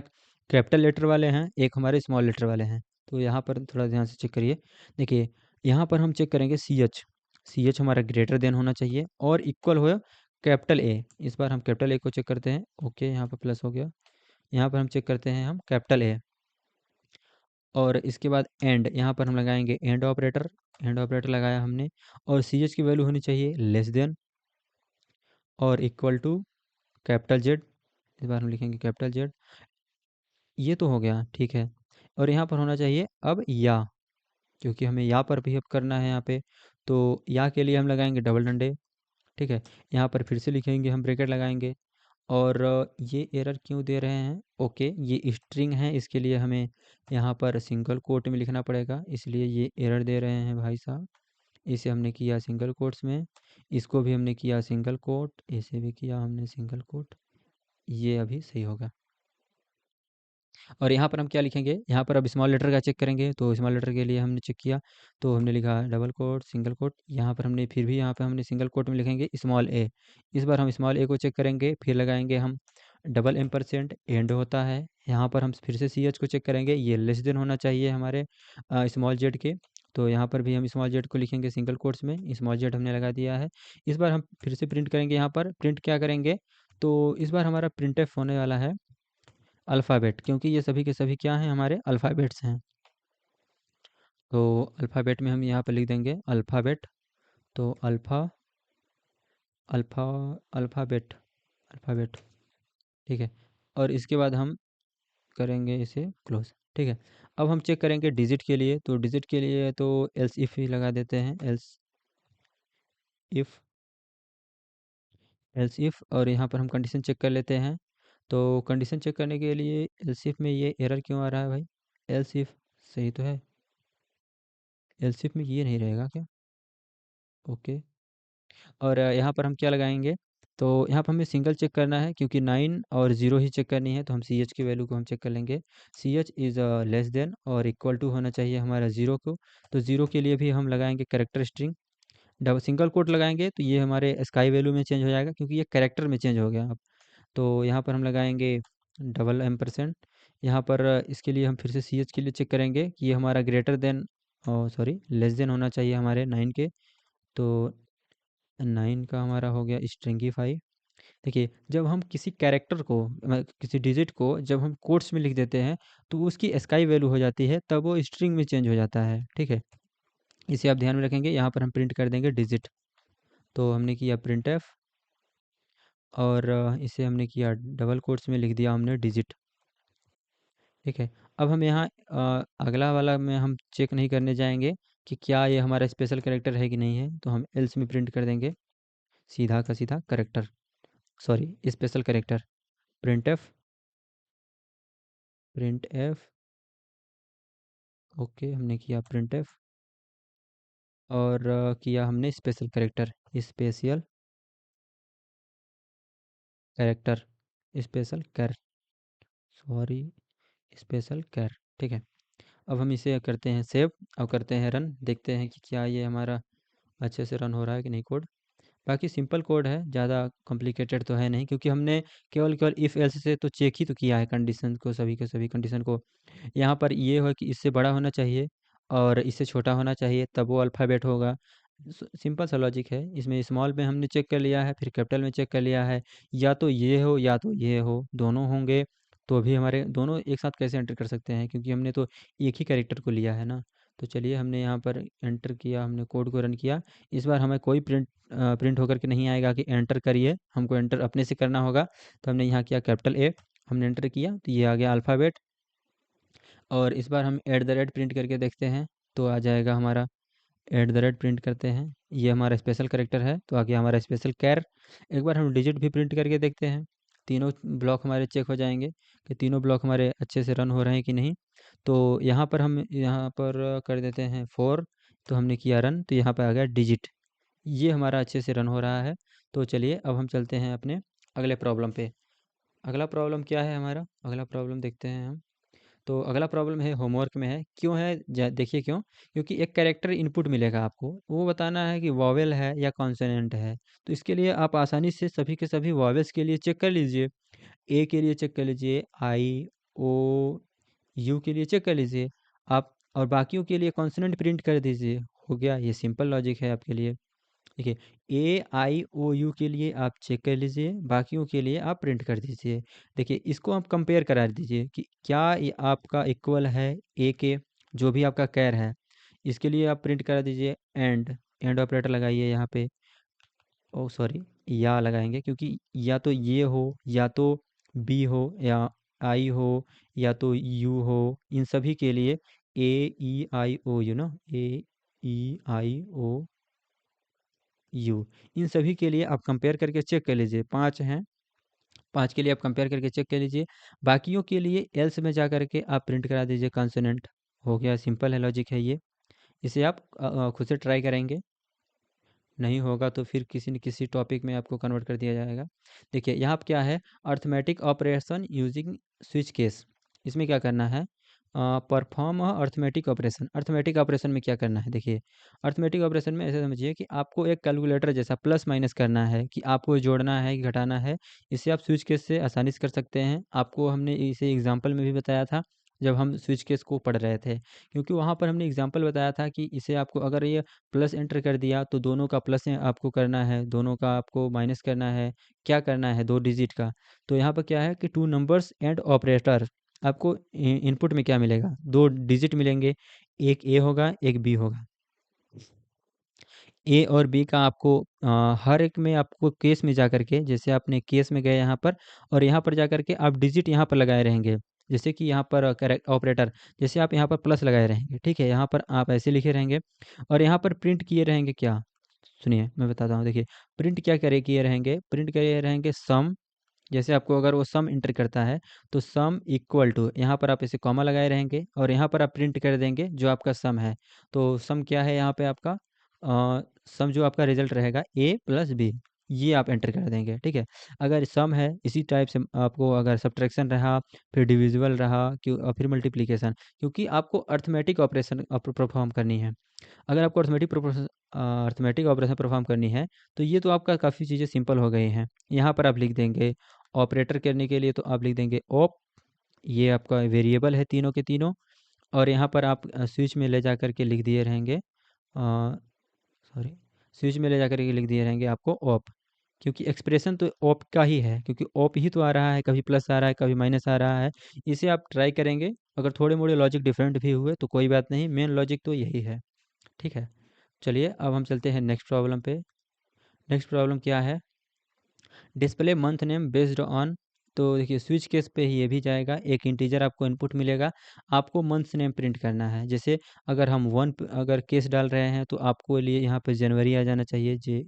कैपिटल लेटर वाले हैं, एक हमारे स्मॉल लेटर वाले हैं। तो यहाँ पर थोड़ा ध्यान से चेक करिए। देखिए यहाँ पर हम चेक करेंगे सी एच, सी एच हमारा ग्रेटर देन होना चाहिए और इक्वल हो कैपिटल ए। इस बार हम कैपिटल ए को चेक करते हैं, ओके यहाँ पर प्लस हो गया। यहाँ पर हम चेक करते हैं हम कैपिटल ए, और इसके बाद एंड, यहाँ पर हम लगाएंगे एंड ऑपरेटर, एंड ऑपरेटर लगाया हमने। और सी एच की वैल्यू होनी चाहिए लेस देन और इक्वल टू कैपिटल जेड, इस बार हम लिखेंगे कैपिटल जेड। ये तो हो गया, ठीक है। और यहाँ पर होना चाहिए अब या, क्योंकि हमें या पर भी अब करना है यहाँ पे। तो या के लिए हम लगाएंगे डबल डंडे, ठीक है। यहाँ पर फिर से लिखेंगे, हम ब्रैकेट लगाएंगे। और ये एरर क्यों दे रहे हैं, ओके ये स्ट्रिंग है, इसके लिए हमें यहाँ पर सिंगल कोट में लिखना पड़ेगा, इसलिए ये एरर दे रहे हैं भाई साहब। इसे हमने किया सिंगल कोट्स में, इसको भी हमने किया सिंगल कोट, इसे भी किया हमने सिंगल कोट, ये अभी सही होगा। और यहाँ पर हम क्या लिखेंगे, यहाँ पर अब स्मॉल लेटर का चेक करेंगे। तो स्मॉल लेटर के लिए हमने चेक किया, तो हमने लिखा डबल कोट सिंगल कोट, यहाँ पर हमने फिर भी यहाँ पर हमने सिंगल कोट में लिखेंगे स्मॉल ए। इस बार हम स्मॉल ए को चेक करेंगे, फिर लगाएंगे हम डबल एम परसेंट, एंड होता है। यहाँ पर हम फिर से सी एच को चेक करेंगे, ये लेस देन होना चाहिए हमारे स्मॉल जेड के। तो यहाँ पर भी हम स्मॉल जेड को लिखेंगे सिंगल कोट्स में, स्मॉल जेड हमने लगा दिया है। इस बार हम फिर से प्रिंट करेंगे, यहाँ पर प्रिंट क्या करेंगे, तो इस बार हमारा प्रिंट एफ होने वाला है अल्फ़ाबेट, क्योंकि ये सभी के सभी क्या हैं, हमारे अल्फ़ाबेट्स हैं। तो अल्फ़ाबेट में हम यहाँ पर लिख देंगे अल्फ़ाबेट, तो अल्फ़ा, अल्फ़ा, अल्फ़ाबेट, अल्फ़ाबेट, ठीक है। और इसके बाद हम करेंगे इसे क्लोज, ठीक है। अब हम चेक करेंगे डिजिट के लिए, तो डिजिट के लिए तो एल्स इफ़ ही लगा देते हैं, एल्स इफ़, एल्स इफ़। और यहाँ पर हम कंडीशन चेक कर लेते हैं। तो कंडीशन चेक करने के लिए एल्स इफ़ में ये एरर क्यों आ रहा है भाई, एल्स इफ़ सही तो है, एल्स इफ़ में ये नहीं रहेगा क्या, ओके। और यहाँ पर हम क्या लगाएंगे, तो यहाँ पर हमें सिंगल चेक करना है, क्योंकि 9 और 0 ही चेक करनी है, तो हम सी एच की वैल्यू को हम चेक कर लेंगे। C H is less than और इक्वल टू होना चाहिए हमारा 0 को। तो 0 के लिए भी हम लगाएंगे character string, double single quote लगाएंगे तो ये हमारे स्काई वैल्यू में चेंज हो जाएगा, क्योंकि ये कैरेक्टर में चेंज हो गया अब। तो यहाँ पर हम लगाएंगे डबल एम परसेंट। यहाँ पर इसके लिए हम फिर से सी एच के लिए चेक करेंगे कि ये हमारा greater than, sorry less than होना चाहिए हमारे 9 के। तो 9 का हमारा हो गया स्ट्रिंगीफाई। देखिए जब हम किसी कैरेक्टर को किसी डिजिट को जब हम कोट्स में लिख देते हैं, तो उसकी स्काई वैल्यू हो जाती है, तब वो स्ट्रिंग में चेंज हो जाता है, ठीक है। इसे आप ध्यान में रखेंगे, यहाँ पर हम प्रिंट कर देंगे डिजिट। तो हमने किया प्रिंट एफ, और इसे हमने किया डबल कोट्स में लिख दिया हमने डिजिट, ठीक है। अब हम यहाँ अगला वाला में हम चेक नहीं करने जाएंगे कि क्या ये हमारा स्पेशल कैरेक्टर है कि नहीं है, तो हम एल्स में प्रिंट कर देंगे सीधा का सीधा character, sorry special character, printf, printf, okay हमने किया प्रिंट एफ। और किया हमने special character, special character, special char, sorry special char, ठीक है। अब हम इसे करते हैं सेव और करते हैं रन, देखते हैं कि क्या ये हमारा अच्छे से रन हो रहा है कि नहीं कोड। बाकी सिंपल कोड है, ज़्यादा कॉम्प्लिकेटेड तो है नहीं, क्योंकि हमने केवल केवल इफ़ एल्स से तो चेक ही तो किया है कंडीशन को, सभी के सभी कंडीशन को। यहाँ पर ये हो कि इससे बड़ा होना चाहिए और इससे छोटा होना चाहिए, तब वो अल्फ़ाबेट होगा। सिंपल सा लॉजिक है। इसमें स्मॉल में हमने चेक कर लिया है, फिर कैपिटल में चेक कर लिया है, या तो ये हो या तो ये हो, दोनों होंगे तो भी हमारे दोनों एक साथ कैसे एंटर कर सकते हैं, क्योंकि हमने तो एक ही कैरेक्टर को लिया है ना। तो चलिए हमने यहाँ पर एंटर किया, हमने कोड को रन किया। इस बार हमें कोई प्रिंट होकर के नहीं आएगा कि एंटर करिए, हमको एंटर अपने से करना होगा। तो हमने यहाँ किया कैपिटल ए, हमने एंटर किया तो ये आ गया अल्फ़ाबेट। और इस बार हम एट द रेट प्रिंट करके देखते हैं, तो आ जाएगा हमारा एट द रेट प्रिंट करते हैं, ये हमारा स्पेशल करेक्टर है तो आ गया हमारा स्पेशल कैर। एक बार हम डिजिट भी प्रिंट करके देखते हैं, तीनों ब्लॉक हमारे चेक हो जाएंगे कि तीनों ब्लॉक हमारे अच्छे से रन हो रहे हैं कि नहीं। तो यहाँ पर हम यहाँ पर कर देते हैं 4, तो हमने किया रन तो यहाँ पर आ गया डिजिट, ये हमारा अच्छे से रन हो रहा है। तो चलिए अब हम चलते हैं अपने अगले प्रॉब्लम पे। अगला प्रॉब्लम क्या है हमारा, अगला प्रॉब्लम देखते हैं हम। तो अगला प्रॉब्लम है होमवर्क में है, क्यों है देखिए क्यों, क्योंकि एक कैरेक्टर इनपुट मिलेगा आपको, वो बताना है कि वॉवेल है या कॉन्सोनेंट है। तो इसके लिए आप आसानी से सभी के सभी वॉवेल्स के लिए चेक कर लीजिए। ए के लिए चेक कर लीजिए, आई, ओ, यू के लिए चेक कर लीजिए आप, और बाकियों के लिए कॉन्सोनेंट प्रिंट कर दीजिए। हो गया, ये सिंपल लॉजिक है आपके लिए। देखिए, ए आई ओ यू के लिए आप चेक कर लीजिए, बाकियों के लिए आप प्रिंट कर दीजिए। देखिए इसको आप कंपेयर करा दीजिए कि क्या ये आपका इक्वल है ए के, जो भी आपका कैर है, इसके लिए आप प्रिंट करा दीजिए। एंड ऑपरेटर लगाइए यहाँ पे, ओ सॉरी, या लगाएंगे, क्योंकि या तो ये हो या तो बी हो या आई हो या तो यू हो, इन सभी के लिए ए ई आई ओ यू ना, ए ई आई ओ यू, इन सभी के लिए आप कंपेयर करके चेक कर लीजिए। 5 हैं, 5 के लिए आप कंपेयर करके चेक कर लीजिए। बाकियों के लिए एल्स में जा करके आप प्रिंट करा दीजिए कॉन्सोनेंट। हो गया, सिंपल है लॉजिक है ये। इसे आप खुद से ट्राई करेंगे, नहीं होगा तो फिर किसी न किसी टॉपिक में आपको कन्वर्ट कर दिया जाएगा। देखिए यहाँ पे क्या है, arithmetic operation using switch case. इसमें क्या करना है, perform arithmetic operation. Arithmetic operation में क्या करना है, देखिए अर्थमेटिक ऑपरेशन में ऐसे समझिए कि आपको एक कैलकुलेटर जैसा प्लस माइनस करना है, कि आपको जोड़ना है कि घटाना है। इसे आप स्विच केस से आसानी से कर सकते हैं। आपको हमने इसे एग्जाम्पल में भी बताया था जब हम स्विच केस को पढ़ रहे थे, क्योंकि वहाँ पर हमने एग्जाम्पल बताया था कि इसे आपको अगर ये प्लस एंटर कर दिया तो दोनों का प्लस आपको करना है, दोनों का आपको माइनस करना है, क्या करना है, 2 डिजिट का। तो यहाँ पर क्या है कि 2 नंबर्स एंड ऑपरेटर, आपको इनपुट में क्या मिलेगा, 2 डिजिट मिलेंगे, एक ए होगा एक बी होगा। ए और बी का आपको हर एक में आपको केस में जा करके, जैसे आपने केस में गए यहाँ पर, और यहाँ पर जा करके आप डिजिट यहाँ पर लगाए रहेंगे। जैसे कि यहाँ पर करेक्ट ऑपरेटर, जैसे आप यहाँ पर प्लस लगाए रहेंगे, ठीक है, यहाँ पर आप ऐसे लिखे रहेंगे और यहाँ पर प्रिंट किए रहेंगे क्या, सुनिए मैं बताता हूँ। देखिए प्रिंट क्या करे किए रहेंगे, प्रिंट किए रहेंगे सम। जैसे आपको अगर वो सम इंटर करता है तो सम इक्वल टू, यहाँ पर आप इसे कॉमा लगाए रहेंगे और यहाँ पर आप प्रिंट कर देंगे जो आपका सम है। तो सम क्या है यहाँ पे आपका, सम जो आपका रिजल्ट रहेगा ए प्लस बी, ये आप एंटर कर देंगे, ठीक है। अगर सम है इसी टाइप से आपको, अगर सब्ट्रैक्शन रहा, फिर डिविजिबल रहा, क्यों और फिर मल्टीप्लिकेशन, क्योंकि आपको अर्थमेटिक ऑपरेशन परफॉर्म करनी है। अगर आपको अर्थमेटिक ऑपरेशन परफॉर्म करनी है तो ये तो आपका काफ़ी चीज़ें सिंपल हो गई हैं। यहाँ पर आप लिख देंगे ऑपरेटर करने के लिए, तो आप लिख देंगे ऑप, ये आपका वेरिएबल है तीनों के तीनों। और यहाँ पर आप स्विच में ले जा कर के लिख दिए रहेंगे, सॉरी, स्विच में ले जा कर के लिख दिए रहेंगे आपको ऑप, क्योंकि एक्सप्रेशन तो ऑप का ही है, क्योंकि ऑप ही तो आ रहा है, कभी प्लस आ रहा है कभी माइनस आ रहा है। इसे आप ट्राई करेंगे, अगर थोड़े मोड़े लॉजिक डिफरेंट भी हुए तो कोई बात नहीं, मेन लॉजिक तो यही है, ठीक है। चलिए अब हम चलते हैं नेक्स्ट प्रॉब्लम पे। नेक्स्ट प्रॉब्लम क्या है, display month name based on. तो देखिए स्विच केस पे ही ये भी जाएगा, एक इंटीजर आपको इनपुट मिलेगा, आपको मंथ्स नेम प्रिंट करना है। जैसे अगर हम अगर केस डाल रहे हैं तो आपको लिए यहाँ पे जनवरी आ जाना चाहिए,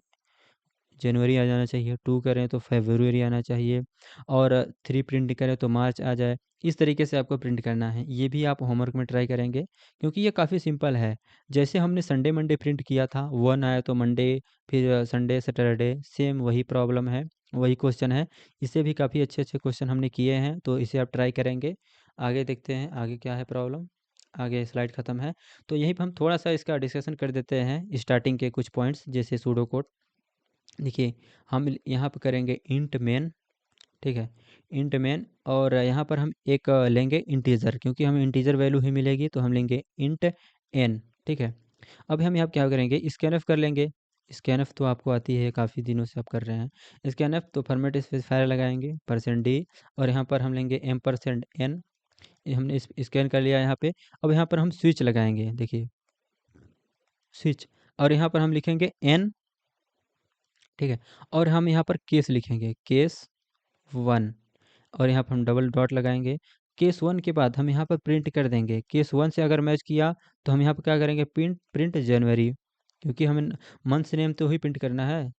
जनवरी आ जाना चाहिए, 2 करें तो फरवरी आना चाहिए, और 3 प्रिंट करें तो मार्च आ जाए। इस तरीके से आपको प्रिंट करना है, ये भी आप होमवर्क में ट्राई करेंगे, क्योंकि ये काफ़ी सिंपल है। जैसे हमने संडे मंडे प्रिंट किया था, 1 आया तो मंडे, फिर संडे सैटरडे, सेम वही प्रॉब्लम है, वही क्वेश्चन है। इससे भी काफ़ी अच्छे अच्छे क्वेश्चन हमने किए हैं, तो इसे आप ट्राई करेंगे। आगे देखते हैं आगे क्या है प्रॉब्लम। आगे स्लाइड ख़त्म है। तो यहीं पे हम थोड़ा सा इसका डिस्कशन कर देते हैं स्टार्टिंग के कुछ पॉइंट्स, जैसे सूडो कोड। देखिए, हम यहाँ पे करेंगे इंट मेन, ठीक है, इंट मेन, और यहाँ पर हम एक लेंगे इंटीजर, क्योंकि हमें इंटीजर वैल्यू ही मिलेगी, तो हम लेंगे इंट एन, ठीक है। अब हम यहाँ क्या करेंगे, स्कैनफ कर लेंगे। स्कैनफ तो आपको आती है, काफ़ी दिनों से आप कर रहे हैं स्कैनफ। तो फॉर्मेट स्पेसिफायर लगाएंगे %d, और यहाँ पर हम लेंगे %n। ये हमने स्कैन कर लिया यहाँ पे। अब यहाँ पर हम स्विच लगाएंगे, देखिए स्विच, और यहाँ पर हम लिखेंगे n, ठीक है, और हम यहाँ पर केस लिखेंगे, केस 1, और यहाँ पर हम डबल डॉट लगाएंगे। केस 1 के बाद हम यहाँ पर प्रिंट कर देंगे। केस 1 से अगर मैच किया तो हम यहाँ पर क्या करेंगे, प्रिंट प्रिंट जनवरी, क्योंकि हमें मंथ नेम तो ही प्रिंट करना है,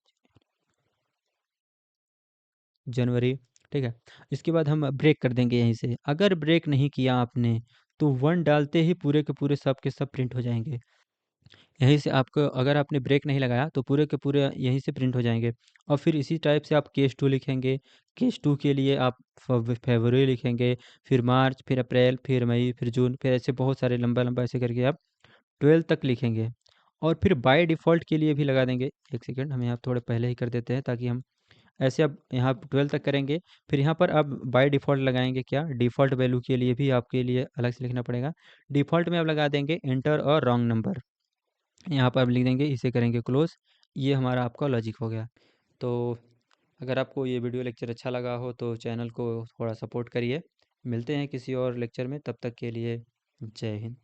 जनवरी, ठीक है। इसके बाद हम ब्रेक कर देंगे यहीं से। अगर ब्रेक नहीं किया आपने तो 1 डालते ही पूरे के पूरे सब के सब प्रिंट हो जाएंगे। यहीं से आपको, अगर आपने ब्रेक नहीं लगाया तो पूरे के पूरे यहीं से प्रिंट हो जाएंगे। और फिर इसी टाइप से आप केस 2 लिखेंगे। केस 2 के लिए आप फरवरी लिखेंगे, फिर मार्च, फिर अप्रैल, फिर मई, फिर जून, फिर ऐसे बहुत सारे लंबा लंबा ऐसे करके आप 12 तक लिखेंगे। और फिर बाय डिफ़ॉल्ट के लिए भी लगा देंगे। एक सेकेंड, हम यहाँ थोड़े पहले ही कर देते हैं ताकि हम ऐसे, अब यहाँ 12 तक करेंगे। फिर यहाँ पर अब बाय डिफ़ॉल्ट लगाएंगे, क्या डिफ़ॉल्ट वैल्यू के लिए भी आपके लिए अलग से लिखना पड़ेगा। डिफ़ॉल्ट में अब लगा देंगे एंटर और रॉन्ग नंबर, यहाँ पर आप लिख देंगे, इसे करेंगे क्लोज। ये हमारा आपका लॉजिक हो गया। तो अगर आपको ये वीडियो लेक्चर अच्छा लगा हो तो चैनल को थोड़ा सपोर्ट करिए। मिलते हैं किसी और लेक्चर में, तब तक के लिए जय हिंद।